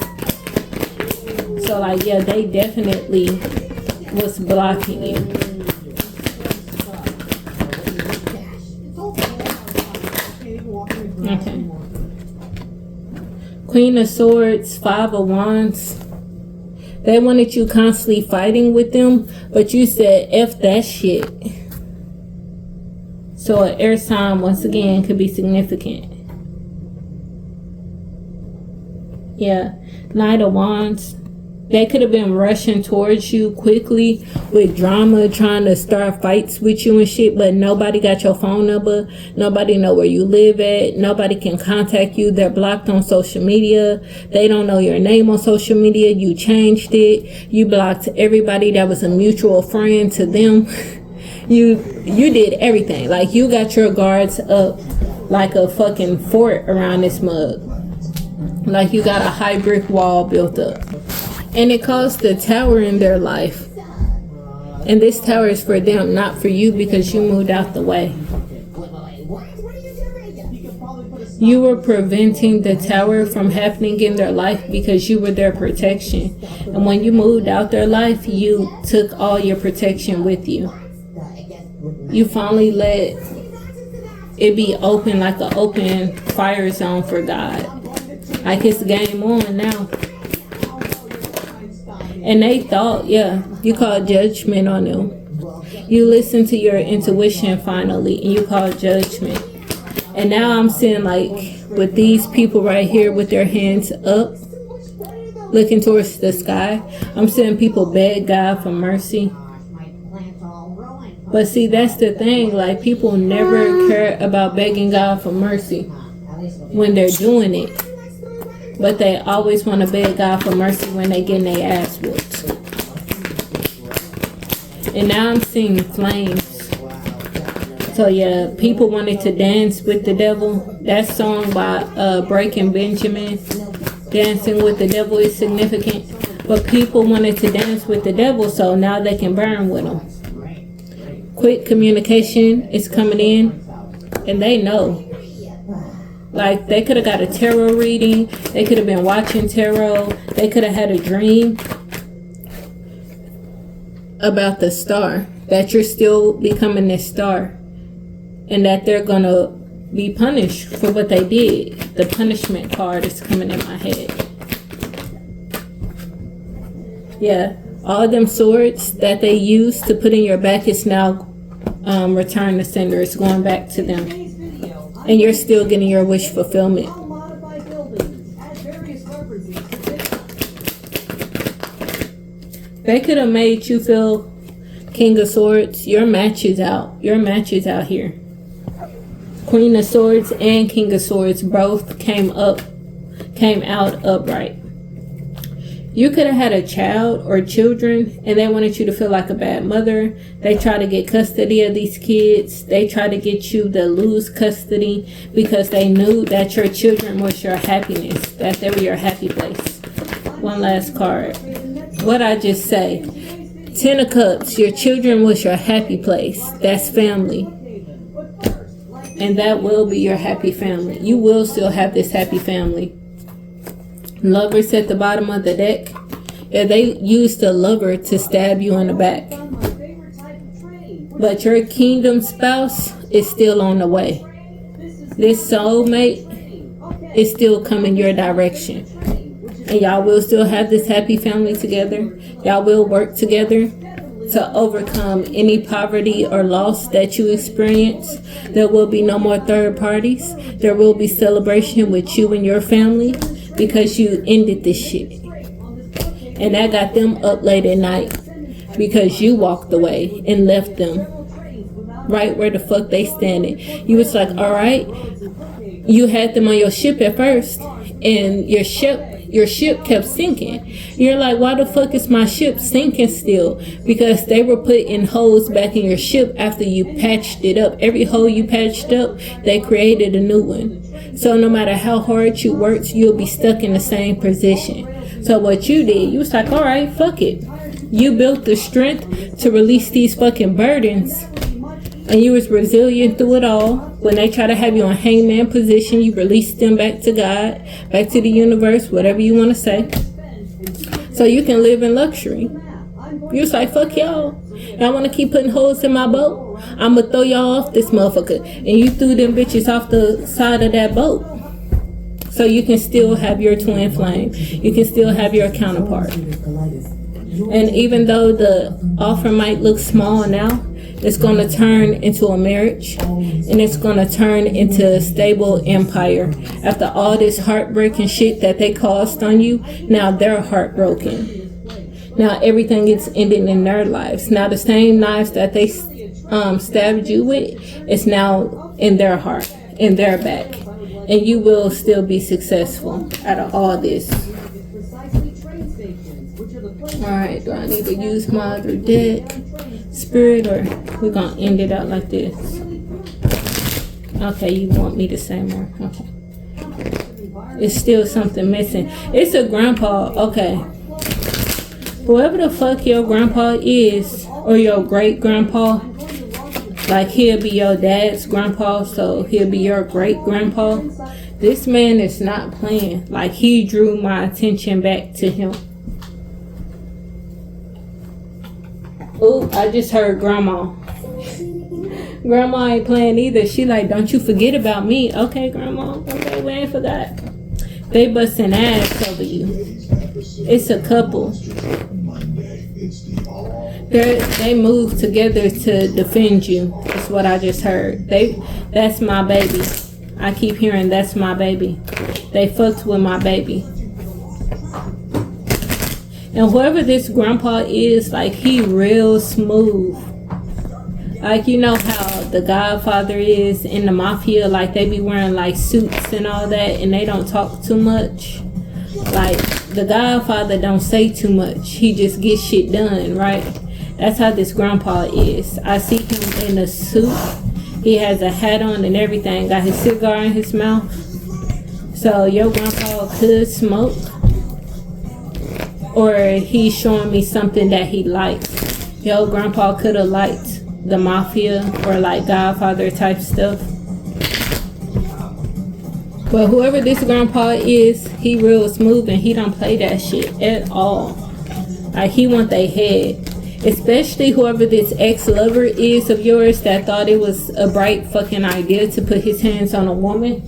So like, yeah, they definitely was blocking you. Okay. Queen of Swords, 5 of Wands. They wanted you constantly fighting with them, but you said, F that shit. So an air sign, once again, could be significant. Yeah. Knight of Wands. They could have been rushing towards you quickly with drama, trying to start fights with you and shit, but nobody got your phone number. Nobody know where you live at. Nobody can contact you. They're blocked on social media. They don't know your name on social media. You changed it. You blocked everybody that was a mutual friend to them. You did everything. Like, you got your guards up like a fucking fort around this mug. Like you got a high brick wall built up. And it caused the tower in their life. And this tower is for them, not for you, because you moved out the way. You were preventing the tower from happening in their life because you were their protection. And when you moved out their life, you took all your protection with you. You finally let it be open, like an open fire zone for God. Like it's game on now. And they thought, yeah, you called judgment on them. You listened to your intuition finally, and you called judgment. And now I'm seeing, like, with these people right here with their hands up, looking towards the sky, I'm seeing people beg God for mercy. But see, that's the thing, like, people never care about begging God for mercy when they're doing it. But they always want to beg God for mercy when they getting their ass whooped. And now I'm seeing flames. So yeah, people wanted to dance with the devil. That song by Breaking Benjamin, Dancing with the Devil, is significant. But people wanted to dance with the devil, so now they can burn with him. Quick communication is coming in, and they know. Like, they could have got a tarot reading. They could have been watching tarot. They could have had a dream about the star, that you're still becoming this star, and that they're going to be punished for what they did. The punishment card is coming in my head. Yeah, all them swords that they used to put in your back is now returned to sender. It's going back to them. And you're still getting your wish fulfillment. They could have made you feel King of Swords. Your match is out. Your match is out here. Queen of Swords and King of Swords both came out upright. You could have had a child or children, and they wanted you to feel like a bad mother. They tried to get custody of these kids. They tried to get you to lose custody because they knew that your children was your happiness, that they were your happy place. One last card. What I just say? 10 of Cups. Your children was your happy place. That's family. And that will be your happy family. You will still have this happy family. Lovers at the bottom of the deck. Yeah, they used the lover to stab you in the back. But your kingdom spouse is still on the way. This soulmate is still coming your direction. And y'all will still have this happy family together. Y'all will work together to overcome any poverty or loss that you experience. There will be no more third parties. There will be celebration with you and your family, because you ended this shit. And that got them up late at night because you walked away and left them right where the fuck they standing. You was like, all right, you had them on your ship at first, and your ship kept sinking. You're like, why the fuck is my ship sinking still? Because they were putting holes back in your ship after you patched it up. Every hole you patched up, they created a new one. So no matter how hard you worked, you'll be stuck in the same position. So what you did, you was like, all right, fuck it. You built the strength to release these fucking burdens. And you was resilient through it all. When they try to have you on hangman position, you released them back to God, back to the universe, whatever you want to say. So you can live in luxury. You was like, fuck y'all. Y'all want to keep putting holes in my boat? I'm going to throw y'all off this motherfucker. And you threw them bitches off the side of that boat. So you can still have your twin flame. You can still have your counterpart. And even though the offer might look small now, it's going to turn into a marriage. And it's going to turn into a stable empire. After all this heartbreaking shit that they caused on you, now they're heartbroken. Now everything is ending in their lives. Now the same knives that they stabbed you with is now in their heart, in their back. And you will still be successful out of all this. Alright, do I need to use my other deck, Spirit, or we're going to end it out like this? Okay, you want me to say more? Okay. It's still something missing. It's a grandpa. Okay. Whoever the fuck your grandpa is, or your great grandpa, like he'll be your dad's grandpa, so he'll be your great grandpa. This man is not playing. Like, he drew my attention back to him. Oh, I just heard grandma. Grandma ain't playing either. She like, don't you forget about me. Okay, grandma. Okay, we ain't forgot. They busting ass over you. It's a couple. They moved together to defend you. That's what I just heard. That's my baby. I keep hearing that's my baby. They fucked with my baby. And whoever this grandpa is, like, he real smooth. Like, you know how the Godfather is in the mafia, like they be wearing like suits and all that, and they don't talk too much. Like, the Godfather don't say too much. He just gets shit done, right? That's how this grandpa is. I see him in a suit. He has a hat on and everything. Got his cigar in his mouth. So your grandpa could smoke. Or he's showing me something that he likes. Your grandpa could have liked the mafia or like Godfather type stuff. But whoever this grandpa is, he real smooth and he don't play that shit at all. Like, he want their head. Especially whoever this ex-lover is of yours that thought it was a bright fucking idea to put his hands on a woman.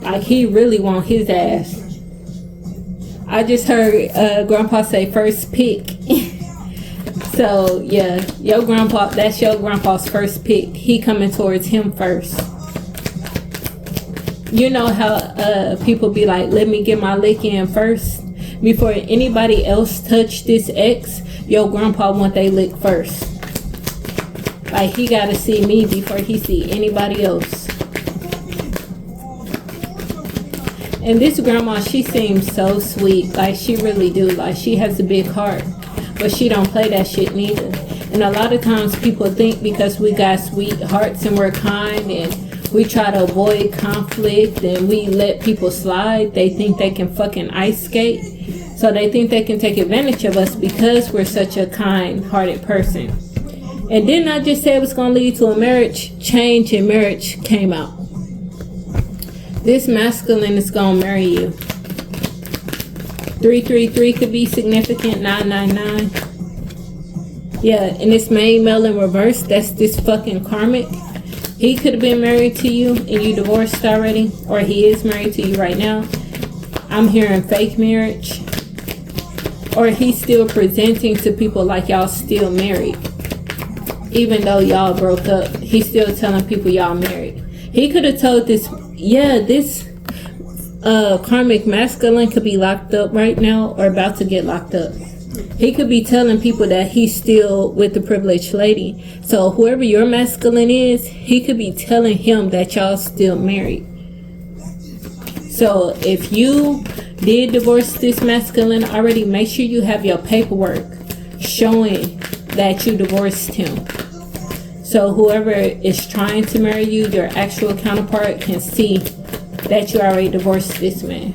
Like, he really want his ass. I just heard grandpa say first pick. So yeah, your grandpa, that's your grandpa's first pick. He coming towards him first. You know how people be like, let me get my lick in first. Before anybody else touch this ex, your grandpa want they lick first. Like, he gotta see me before he see anybody else. And this grandma, she seems so sweet. Like, she really do. Like, she has a big heart. But she don't play that shit neither. And a lot of times people think because we got sweet hearts and we're kind and we try to avoid conflict and we let people slide, they think they can fucking ice skate. So they think they can take advantage of us because we're such a kind-hearted person. And didn't I just say it was going to lead to a marriage? Change in marriage came out. This masculine is going to marry you. 333 could be significant. 999. Yeah, and this main male in reverse, that's this fucking Karmic. He could have been married to you and you divorced already. Or he is married to you right now. I'm hearing fake marriage. Or he's still presenting to people like y'all still married. Even though y'all broke up, he's still telling people y'all married. He could have told this, yeah, this Karmic masculine could be locked up right now or about to get locked up. He could be telling people that he's still with the privileged lady. So whoever your masculine is, he could be telling him that y'all still married. So if you did divorce this masculine already, make sure you have your paperwork showing that you divorced him. So whoever is trying to marry you, your actual counterpart, can see that you already divorced this man.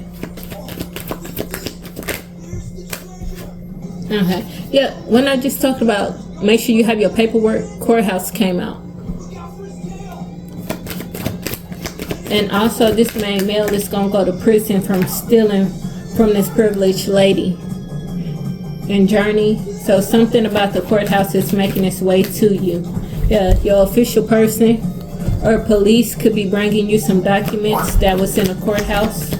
Okay. Yeah, when I just talked about make sure you have your paperwork, courthouse came out. And also this main male is going to go to prison from stealing from this privileged lady and journey. So something about the courthouse is making its way to you. Yeah, your official person or police could be bringing you some documents that was in a courthouse.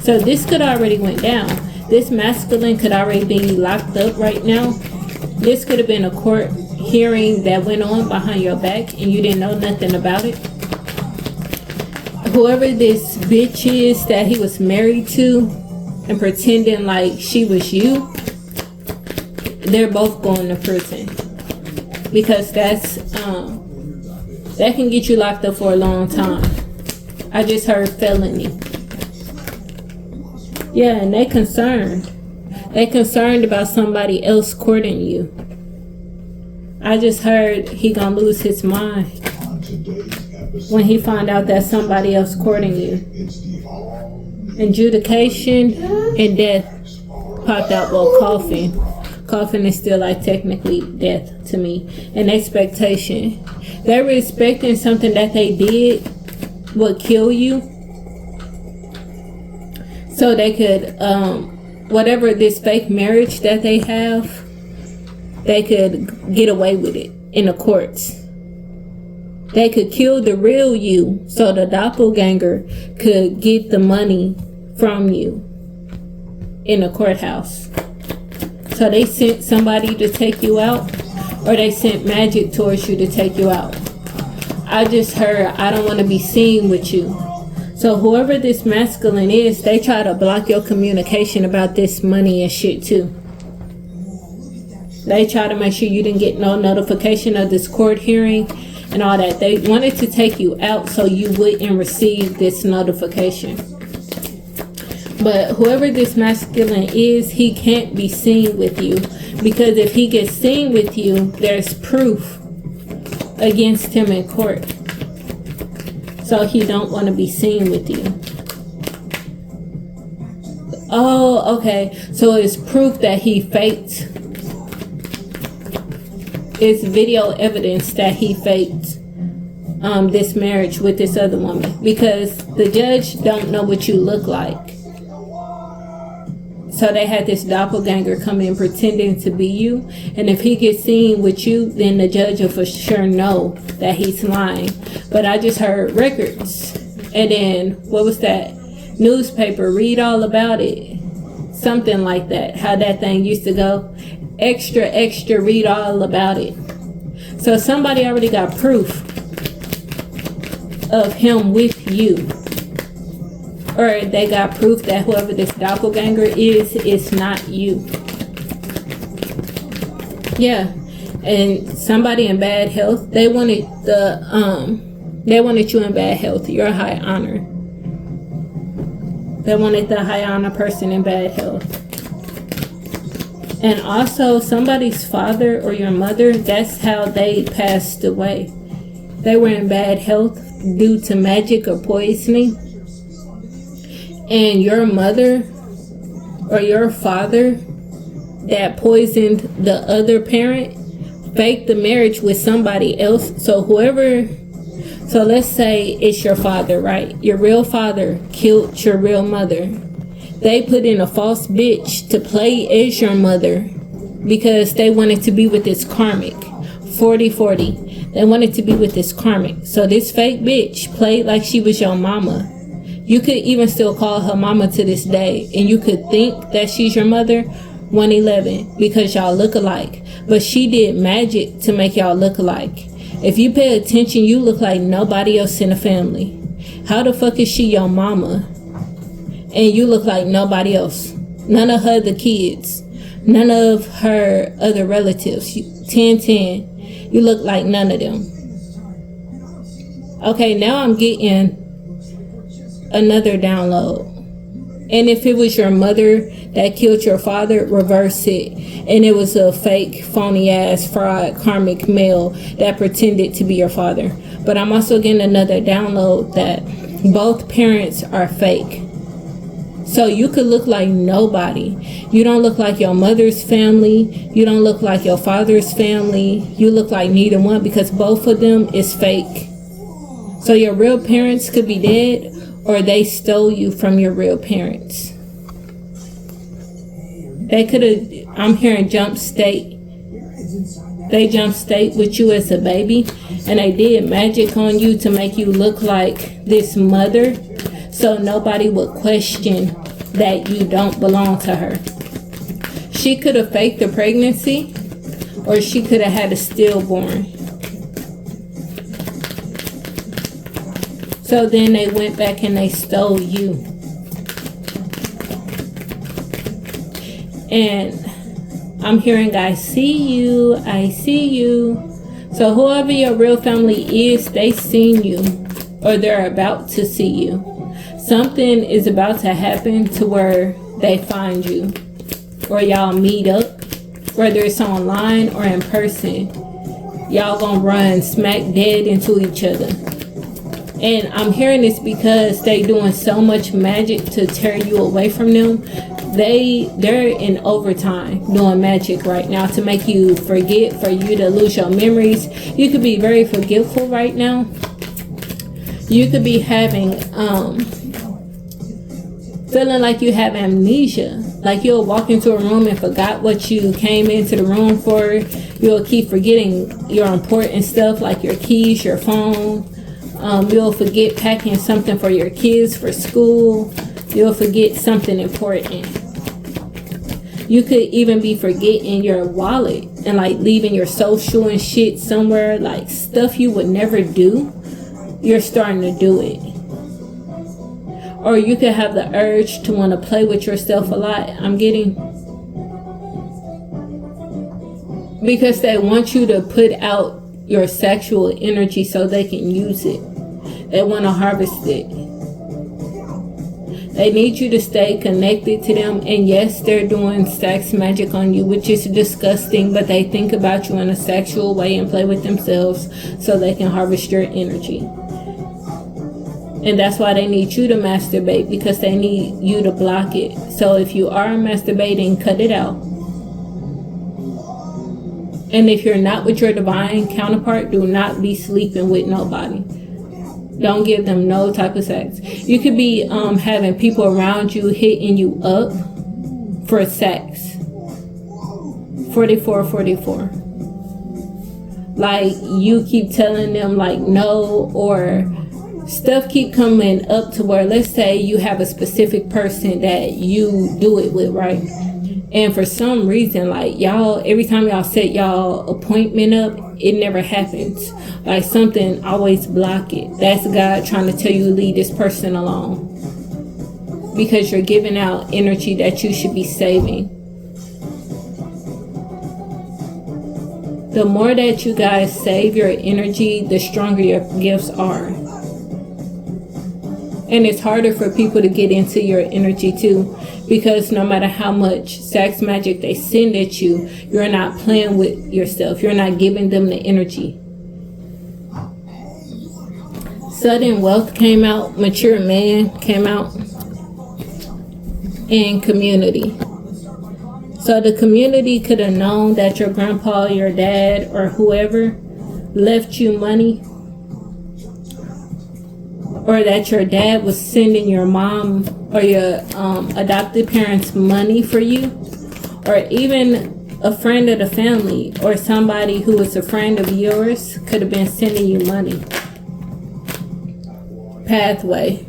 So this could already went down. This masculine could already be locked up right now. This could have been a court hearing that went on behind your back and you didn't know nothing about it. Whoever this bitch is that he was married to and pretending like she was you, they're both going to prison. Because that's that can get you locked up for a long time. I just heard felony. Yeah, and they concerned. They concerned about somebody else courting you. I just heard he gonna lose his mind. when he found out that somebody else courting you. Adjudication and death popped out. Well, coughing is still like technically death to me. And expectation. They were expecting something that they did would kill you, so they could whatever this fake marriage that they have, they could get away with it in the courts. They could kill the real you so the doppelganger could get the money from you in the courthouse. So they sent somebody to take you out, or they sent magic towards you to take you out. I just heard, I don't want to be seen with you. So whoever this masculine is, they try to block your communication about this money and shit too. They try to make sure you didn't get no notification of this court hearing and all that. They wanted to take you out so you wouldn't receive this notification. But whoever this masculine is, he can't be seen with you, because if he gets seen with you, there's proof against him in court. So he don't want to be seen with you. Oh, okay. So it's proof that he faked. It's video evidence that he faked this marriage with this other woman, because the judge don't know what you look like. So they had this doppelganger come in pretending to be you. And if he gets seen with you, then the judge will for sure know that he's lying. But I just heard records. And then, what was that? Newspaper, read all about it. Something like that. How that thing used to go. Extra, extra, read all about it. So somebody already got proof of him with you. Or they got proof that whoever this doppelganger is not you. Yeah. And somebody in bad health, they wanted you in bad health. You're a high honor. They wanted the high honor person in bad health. And also somebody's father or your mother, that's how they passed away. They were in bad health due to magic or poisoning. And your mother or your father that poisoned the other parent faked the marriage with somebody else. So let's say it's your father, right? Your real father killed your real mother. They put in a false bitch to play as your mother because they wanted to be with this karmic. 40-40. They wanted to be with this karmic. So this fake bitch played like she was your mama. You could even still call her mama to this day, and you could think that she's your mother. 111, because y'all look alike. But she did magic to make y'all look alike. If you pay attention, you look like nobody else in the family. How the fuck is she your mama? And you look like nobody else. None of her other kids. None of her other relatives. 10-10. You look like none of them. Okay, now I'm getting another download. And if it was your mother that killed your father, reverse it. And it was a fake, phony ass, fraud, karmic male that pretended to be your father. But I'm also getting another download that both parents are fake. So you could look like nobody. You don't look like your mother's family. You don't look like your father's family. You look like neither one, because both of them is fake. So your real parents could be dead, or they stole you from your real parents. They could have, I'm hearing jump state. They jump state with you as a baby, and they did magic on you to make you look like this mother, so nobody would question that you don't belong to her. She could have faked the pregnancy, or she could have had a stillborn. So then they went back and they stole you. And I'm hearing, I see you, I see you. So whoever your real family is, they seen you, or they're about to see you. Something is about to happen to where they find you, or y'all meet up, whether it's online or in person. Y'all gonna run smack dead into each other. And I'm hearing this because they doing so much magic to tear you away from them. They're in overtime doing magic right now to make you forget, for you to lose your memories. You could be very forgetful right now. You could be having feeling like you have amnesia, like you'll walk into a room and forgot what you came into the room for. You'll keep forgetting your important stuff like your keys, your phone. You'll forget packing something for your kids for school. You'll forget something important. You could even be forgetting your wallet and like leaving your social and shit somewhere, like stuff you would never do. You're starting to do it. Or you could have the urge to want to play with yourself a lot. I'm getting, because they want you to put out your sexual energy so they can use it. They want to harvest it. They need you to stay connected to them. And yes, they're doing sex magic on you, which is disgusting, but they think about you in a sexual way and play with themselves so they can harvest your energy. And that's why they need you to masturbate, because they need you to block it. So if you are masturbating, cut it out. And if you're not with your divine counterpart, do not be sleeping with nobody. Don't give them no type of sex. You could be having people around you hitting you up for sex. 44. Like you keep telling them like no, or stuff keep coming up to where, let's say you have a specific person that you do it with, right? And for some reason, like y'all, every time y'all set y'all appointment up, it never happens. Like something always block it. That's God trying to tell you to leave this person alone, because you're giving out energy that you should be saving. The more that you guys save your energy, the stronger your gifts are. And it's harder for people to get into your energy too, because no matter how much sex magic they send at you, you're not playing with yourself. You're not giving them the energy. Sudden wealth came out, mature man came out, and community. So the community could have known that your grandpa, your dad, or whoever left you money, or that your dad was sending your mom or your adopted parents money for you, or even a friend of the family or somebody who was a friend of yours could have been sending you money. Pathway.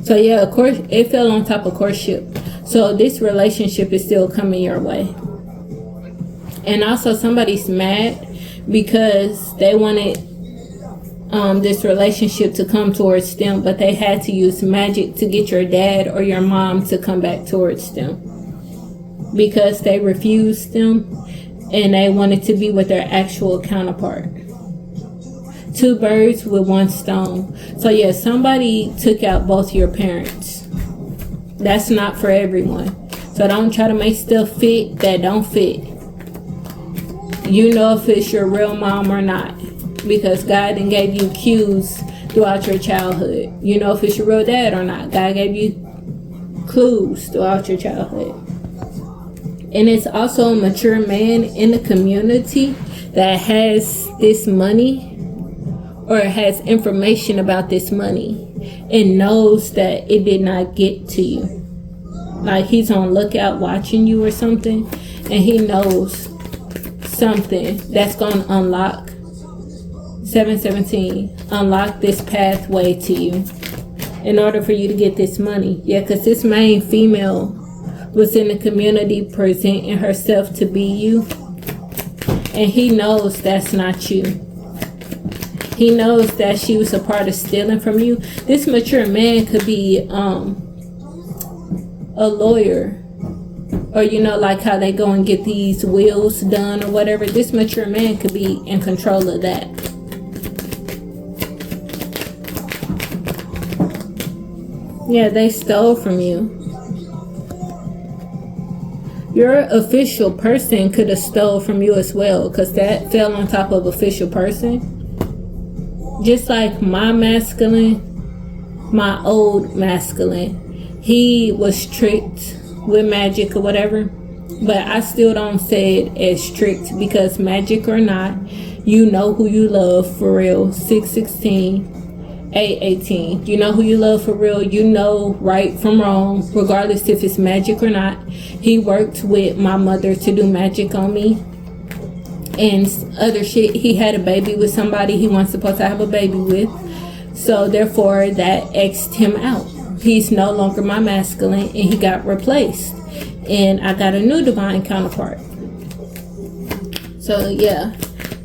So yeah, of course, it fell on top of courtship. So this relationship is still coming your way. And also somebody's mad because they wanted this relationship to come towards them, but they had to use magic to get your dad or your mom to come back towards them, because they refused them and they wanted to be with their actual counterpart. Two birds with one stone. So yeah, somebody took out both your parents. That's not for everyone. So don't try to make stuff fit that don't fit. You know if it's your real mom or not, because God then gave you cues throughout your childhood. You know if it's your real dad or not. God gave you clues throughout your childhood. And it's also a mature man in the community that has this money or has information about this money and knows that it did not get to you. Like he's on lookout watching you or something, and he knows something that's going to unlock 717, unlock this pathway to you in order for you to get this money. Yeah, because this main female was in the community presenting herself to be you, and he knows that's not you. He knows that she was a part of stealing from you. This mature man could be a lawyer, or you know, like how they go and get these wills done or whatever. This mature man could be in control of that. Yeah, they stole from you. Your official person could have stole from you as well, because that fell on top of official person. just like my masculine, my old masculine, he was strict with magic or whatever, but I still don't say it as strict, because magic or not, you know who you love for real. 616 818, you know who you love for real. You know right from wrong, regardless if it's magic or not. He worked with my mother to do magic on me and other shit. He had a baby with somebody he wasn't supposed to have a baby with, so therefore that X'd him out. He's no longer my masculine, and he got replaced, and I got a new divine counterpart. So yeah,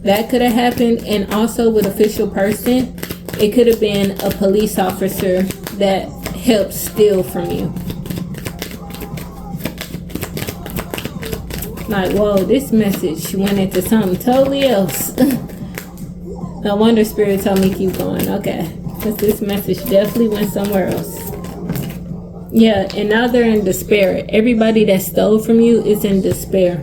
that could have happened. And also with official person, it could have been a police officer that helped steal from you. Like, whoa, this message went into something totally else. No wonder Spirit told me keep going. Okay, because this message definitely went somewhere else. Yeah, and now they're in despair. Everybody that stole from you is in despair.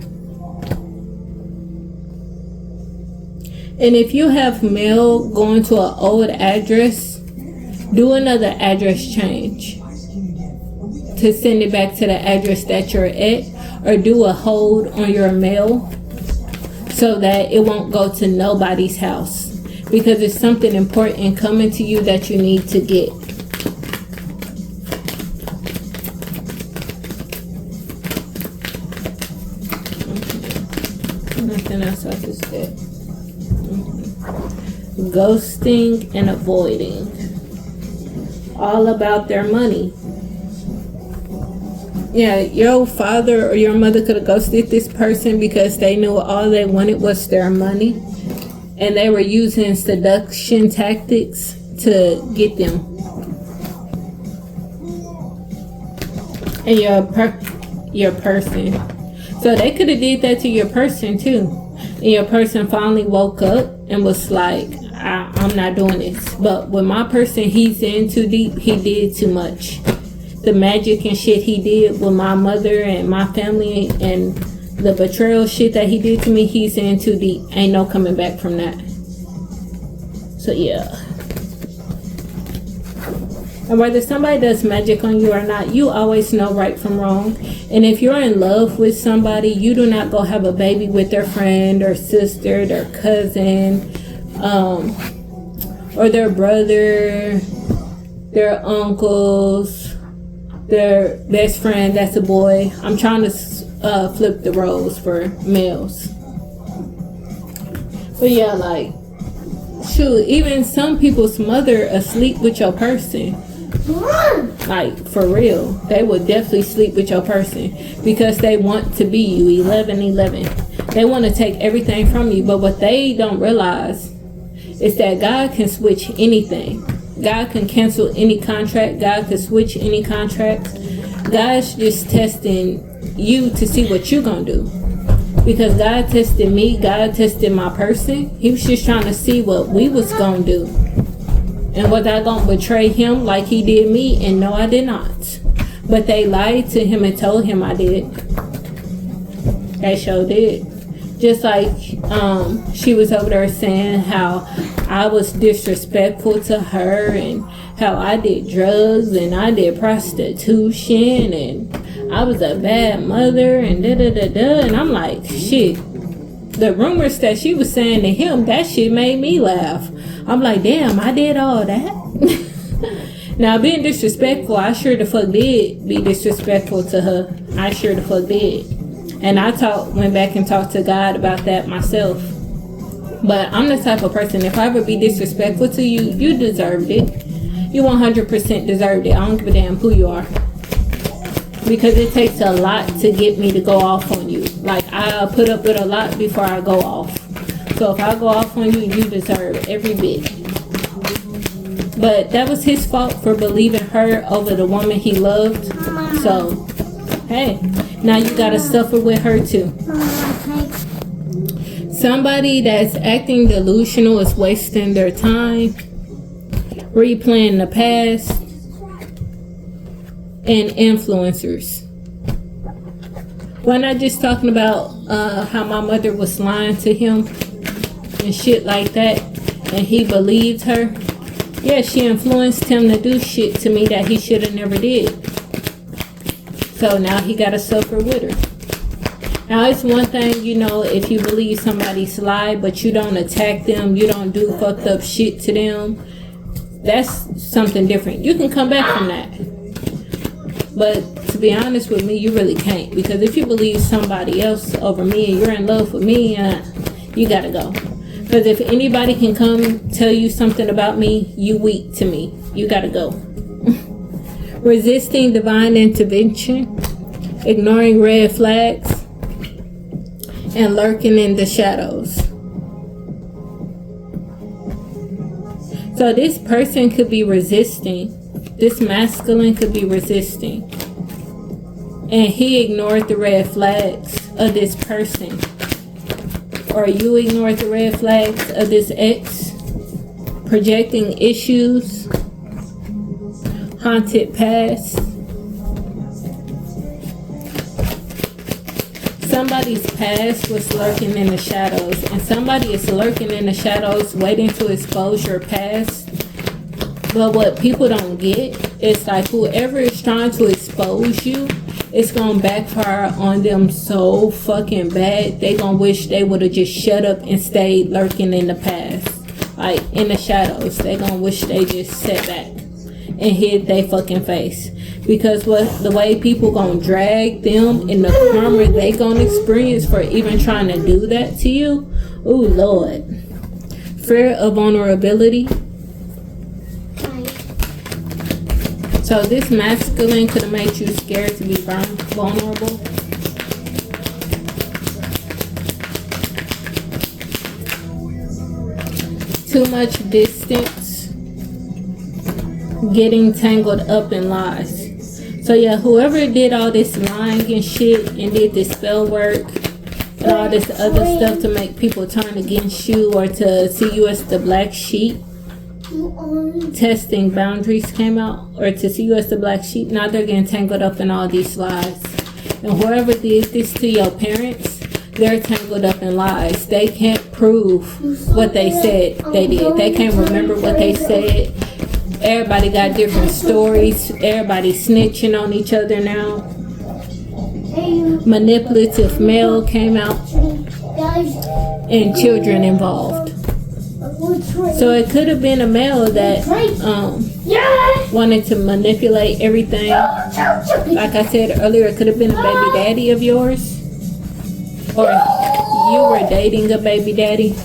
And if you have mail going to an old address, do another address change to send it back to the address that you're at, or do a hold on your mail so that it won't go to nobody's house, because it's something important coming to you that you need to get. Nothing else I just did. Ghosting and avoiding. All about their money. Yeah, your father or your mother could have ghosted this person because they knew all they wanted was their money, and they were using seduction tactics to get them. And your person. So they could have did that to your person too. And your person finally woke up and was like, I'm not doing this. But with my person, he's in too deep. He did too much. The magic and shit he did with my mother and my family, and the betrayal shit that he did to me, he's in too deep. Ain't no coming back from that. So yeah. And whether somebody does magic on you or not, you always know right from wrong. And if you're in love with somebody, you do not go have a baby with their friend or sister, their cousin, or their brother, their uncles, their best friend that's a boy. I'm trying to flip the roles for males. But yeah, like, shoot, even some people's mother asleep with your person. Like, for real, they would definitely sleep with your person because they want to be you. 11-11. They want to take everything from you. But what they don't realize is that God can switch anything. God can cancel any contract. God can switch any contract. God's just testing you to see what you're gonna do. Because God tested me, God tested my person. He was just trying to see what we was gonna do. And was I gonna betray him like he did me? And no, I did not. But they lied to him and told him I did. They sure did. Just like she was over there saying how I was disrespectful to her, and how I did drugs and I did prostitution and I was a bad mother and da-da-da-da. And I'm like, shit, the rumors that she was saying to him, that shit made me laugh. I'm like, damn, I did all that. Now, being disrespectful, I sure the fuck did be disrespectful to her. I sure the fuck did. And I went back and talked to God about that myself. But I'm the type of person, if I ever be disrespectful to you, you deserved it. You 100% deserved it. I don't give a damn who you are. Because it takes a lot to get me to go off on you. Like, I put up with a lot before I go off. So if I go off on you, you deserve every bit. But that was his fault for believing her over the woman he loved. So, hey, now you gotta suffer with her too. Somebody that's acting delusional is wasting their time, replaying the past, and influencers. We're not just talking about how my mother was lying to him and shit like that. and he believed her, yeah, she influenced him to do shit to me that he should have never did. So now he gotta suffer with her. Now it's one thing, you know, if you believe somebody's lie, but you don't attack them, you don't do fucked up shit to them, that's something different. You can come back from that. But to be honest with me, you really can't. Because if you believe somebody else over me and you're in love with me, you gotta go. Because if anybody can come tell you something about me, you weak to me. You gotta go. Resisting divine intervention, ignoring red flags, and lurking in the shadows. So this person could be resisting. This masculine could be resisting. And he ignored the red flags of this person. Or you ignored the red flags of this ex. Projecting issues. Haunted past. Somebody's past was lurking in the shadows, and somebody is lurking in the shadows waiting to expose your past. But what people don't get is like whoever is trying to expose you, it's gonna backfire on them so fucking bad. They gonna wish they would have just shut up and stayed lurking in the past, like in the shadows. They gonna wish they just sat back and hid their fucking face. Because the way people gonna drag them and the karma they gonna experience for even trying to do that to you. Oh Lord. Fear of vulnerability. So this masculine could have made you scared to be vulnerable. Too much distance. Getting tangled up in lies. So yeah, whoever did all this lying and shit and did this spell work and all this other stuff to make people turn against you or to see you as the black sheep, testing boundaries came out, or to see you as the black sheep, now they're getting tangled up in all these lies. And whoever did this to your parents, they're tangled up in lies. They can't prove what they said they did. They can't remember what they said. Everybody got different stories. Everybody snitching on each other now. Manipulative male came out, and children involved. So it could have been a male that wanted to manipulate everything. Like I said earlier, it could have been a baby daddy of yours, or you were dating a baby daddy.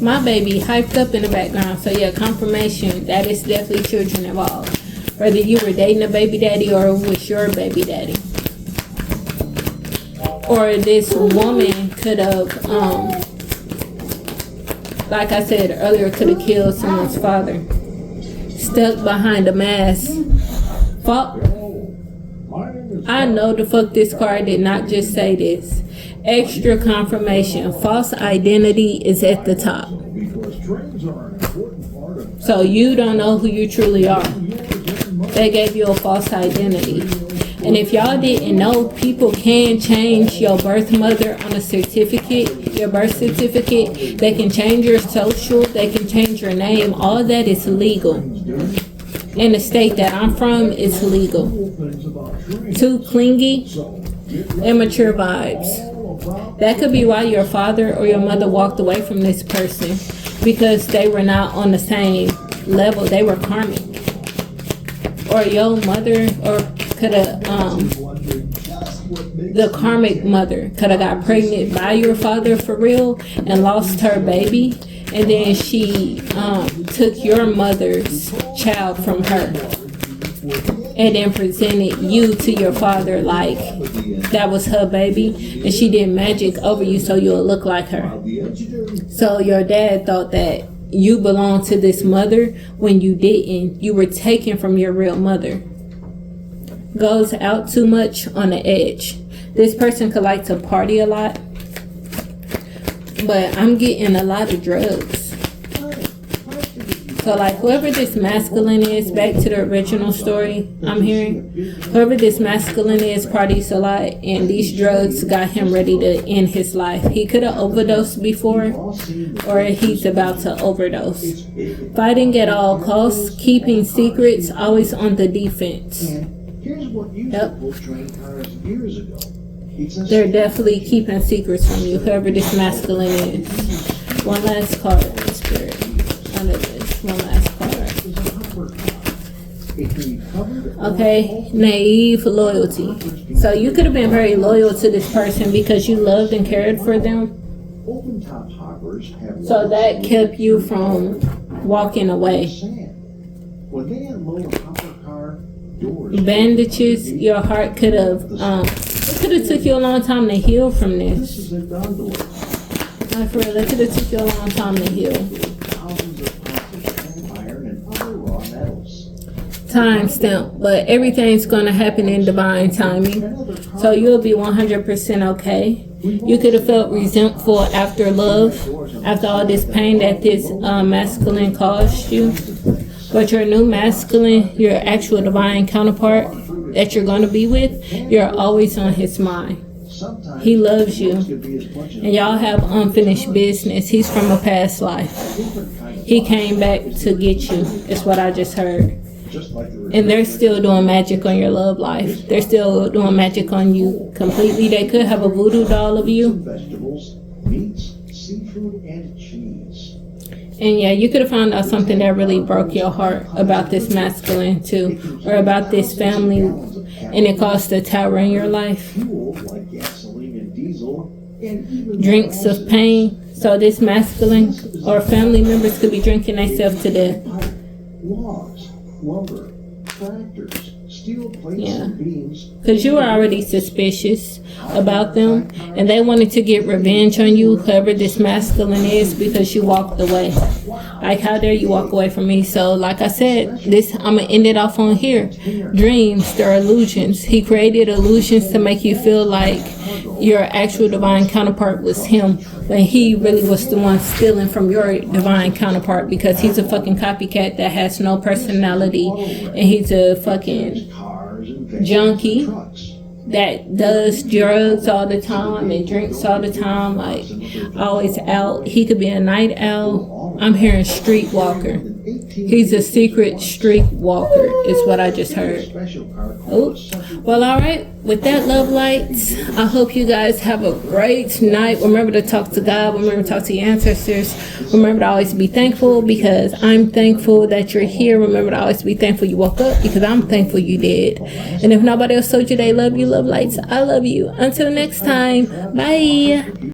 My baby hyped up in the background. So yeah, confirmation that it's definitely children involved. Whether you were dating a baby daddy or it was your baby daddy. Or this woman could have, like I said earlier, could have killed someone's father. Stuck behind a mask. I know the fuck this card did not just say this. Extra confirmation. False identity is at the top. So you don't know who you truly are. They gave you a false identity. And if y'all didn't know, people can change your birth mother on a certificate, your birth certificate. They can change your social. They can change your name. All that is legal. In the state that I'm from, it's legal. Too clingy, immature vibes. That could be why your father or your mother walked away from this person, because they were not on the same level. They were karmic. Or your mother, or could have, the karmic mother could have got pregnant by your father for real and lost her baby. And then she took your mother's child from her and then presented you to your father like that was her baby, and she did magic over you so you'll look like her. So your dad thought that you belonged to this mother when you didn't. You were taken from your real mother. Goes out too much on the edge. This person could like to party a lot, but I'm getting a lot of drugs. So like whoever this masculine is, back to the original story I'm hearing, whoever this masculine is parties a lot, and these drugs got him ready to end his life. He could have overdosed before, or he's about to overdose. Fighting at all costs, keeping secrets, always on the defense. Yep. They're definitely keeping secrets from you, whoever this masculine is. One last card, Spirit. Under this, one last card. Okay, naive loyalty. So you could have been very loyal to this person because you loved and cared for them. So that kept you from walking away. Bandages, your heart could have, it could have took you a long time to heal from this. Not for real, it could have took you a long time to heal. Timestamp, but everything's going to happen in divine timing. So you'll be 100% okay. You could have felt resentful after love, after all this pain that this masculine caused you. But your new masculine, your actual divine counterpart that you're going to be with, you're always on his mind. He loves you. And y'all have unfinished business. He's from a past life. He came back to get you, is what I just heard. And they're still doing magic on your love life. They're still doing magic on you completely. They could have a voodoo doll of you. And yeah, you could have found out something that really broke your heart about this masculine too, or about this family, and it caused a tower in your life. Drinks of pain. So this masculine or family members could be drinking themselves to death. Yeah, because you were already suspicious about them, and they wanted to get revenge on you, whoever this masculine is, because you walked away. Like, how dare you walk away from me? So like I said, this, I'm gonna end it off on here. Dreams, they're illusions. He created illusions to make you feel like your actual divine counterpart was him, when he really was the one stealing from your divine counterpart, because he's a fucking copycat that has no personality, and he's a fucking junkie that does drugs all the time and drinks all the time, like always out. He could be a night owl. I'm hearing streetwalker. He's a secret streetwalker is what I just heard. Oh, well, all right. With that, love lights, I hope you guys have a great night. Remember to talk to God. Remember to talk to your ancestors. Remember to always be thankful, because I'm thankful that you're here. Remember to always be thankful you woke up, because I'm thankful you did. And if nobody else told you they love you, love lights, I love you. Until next time, bye.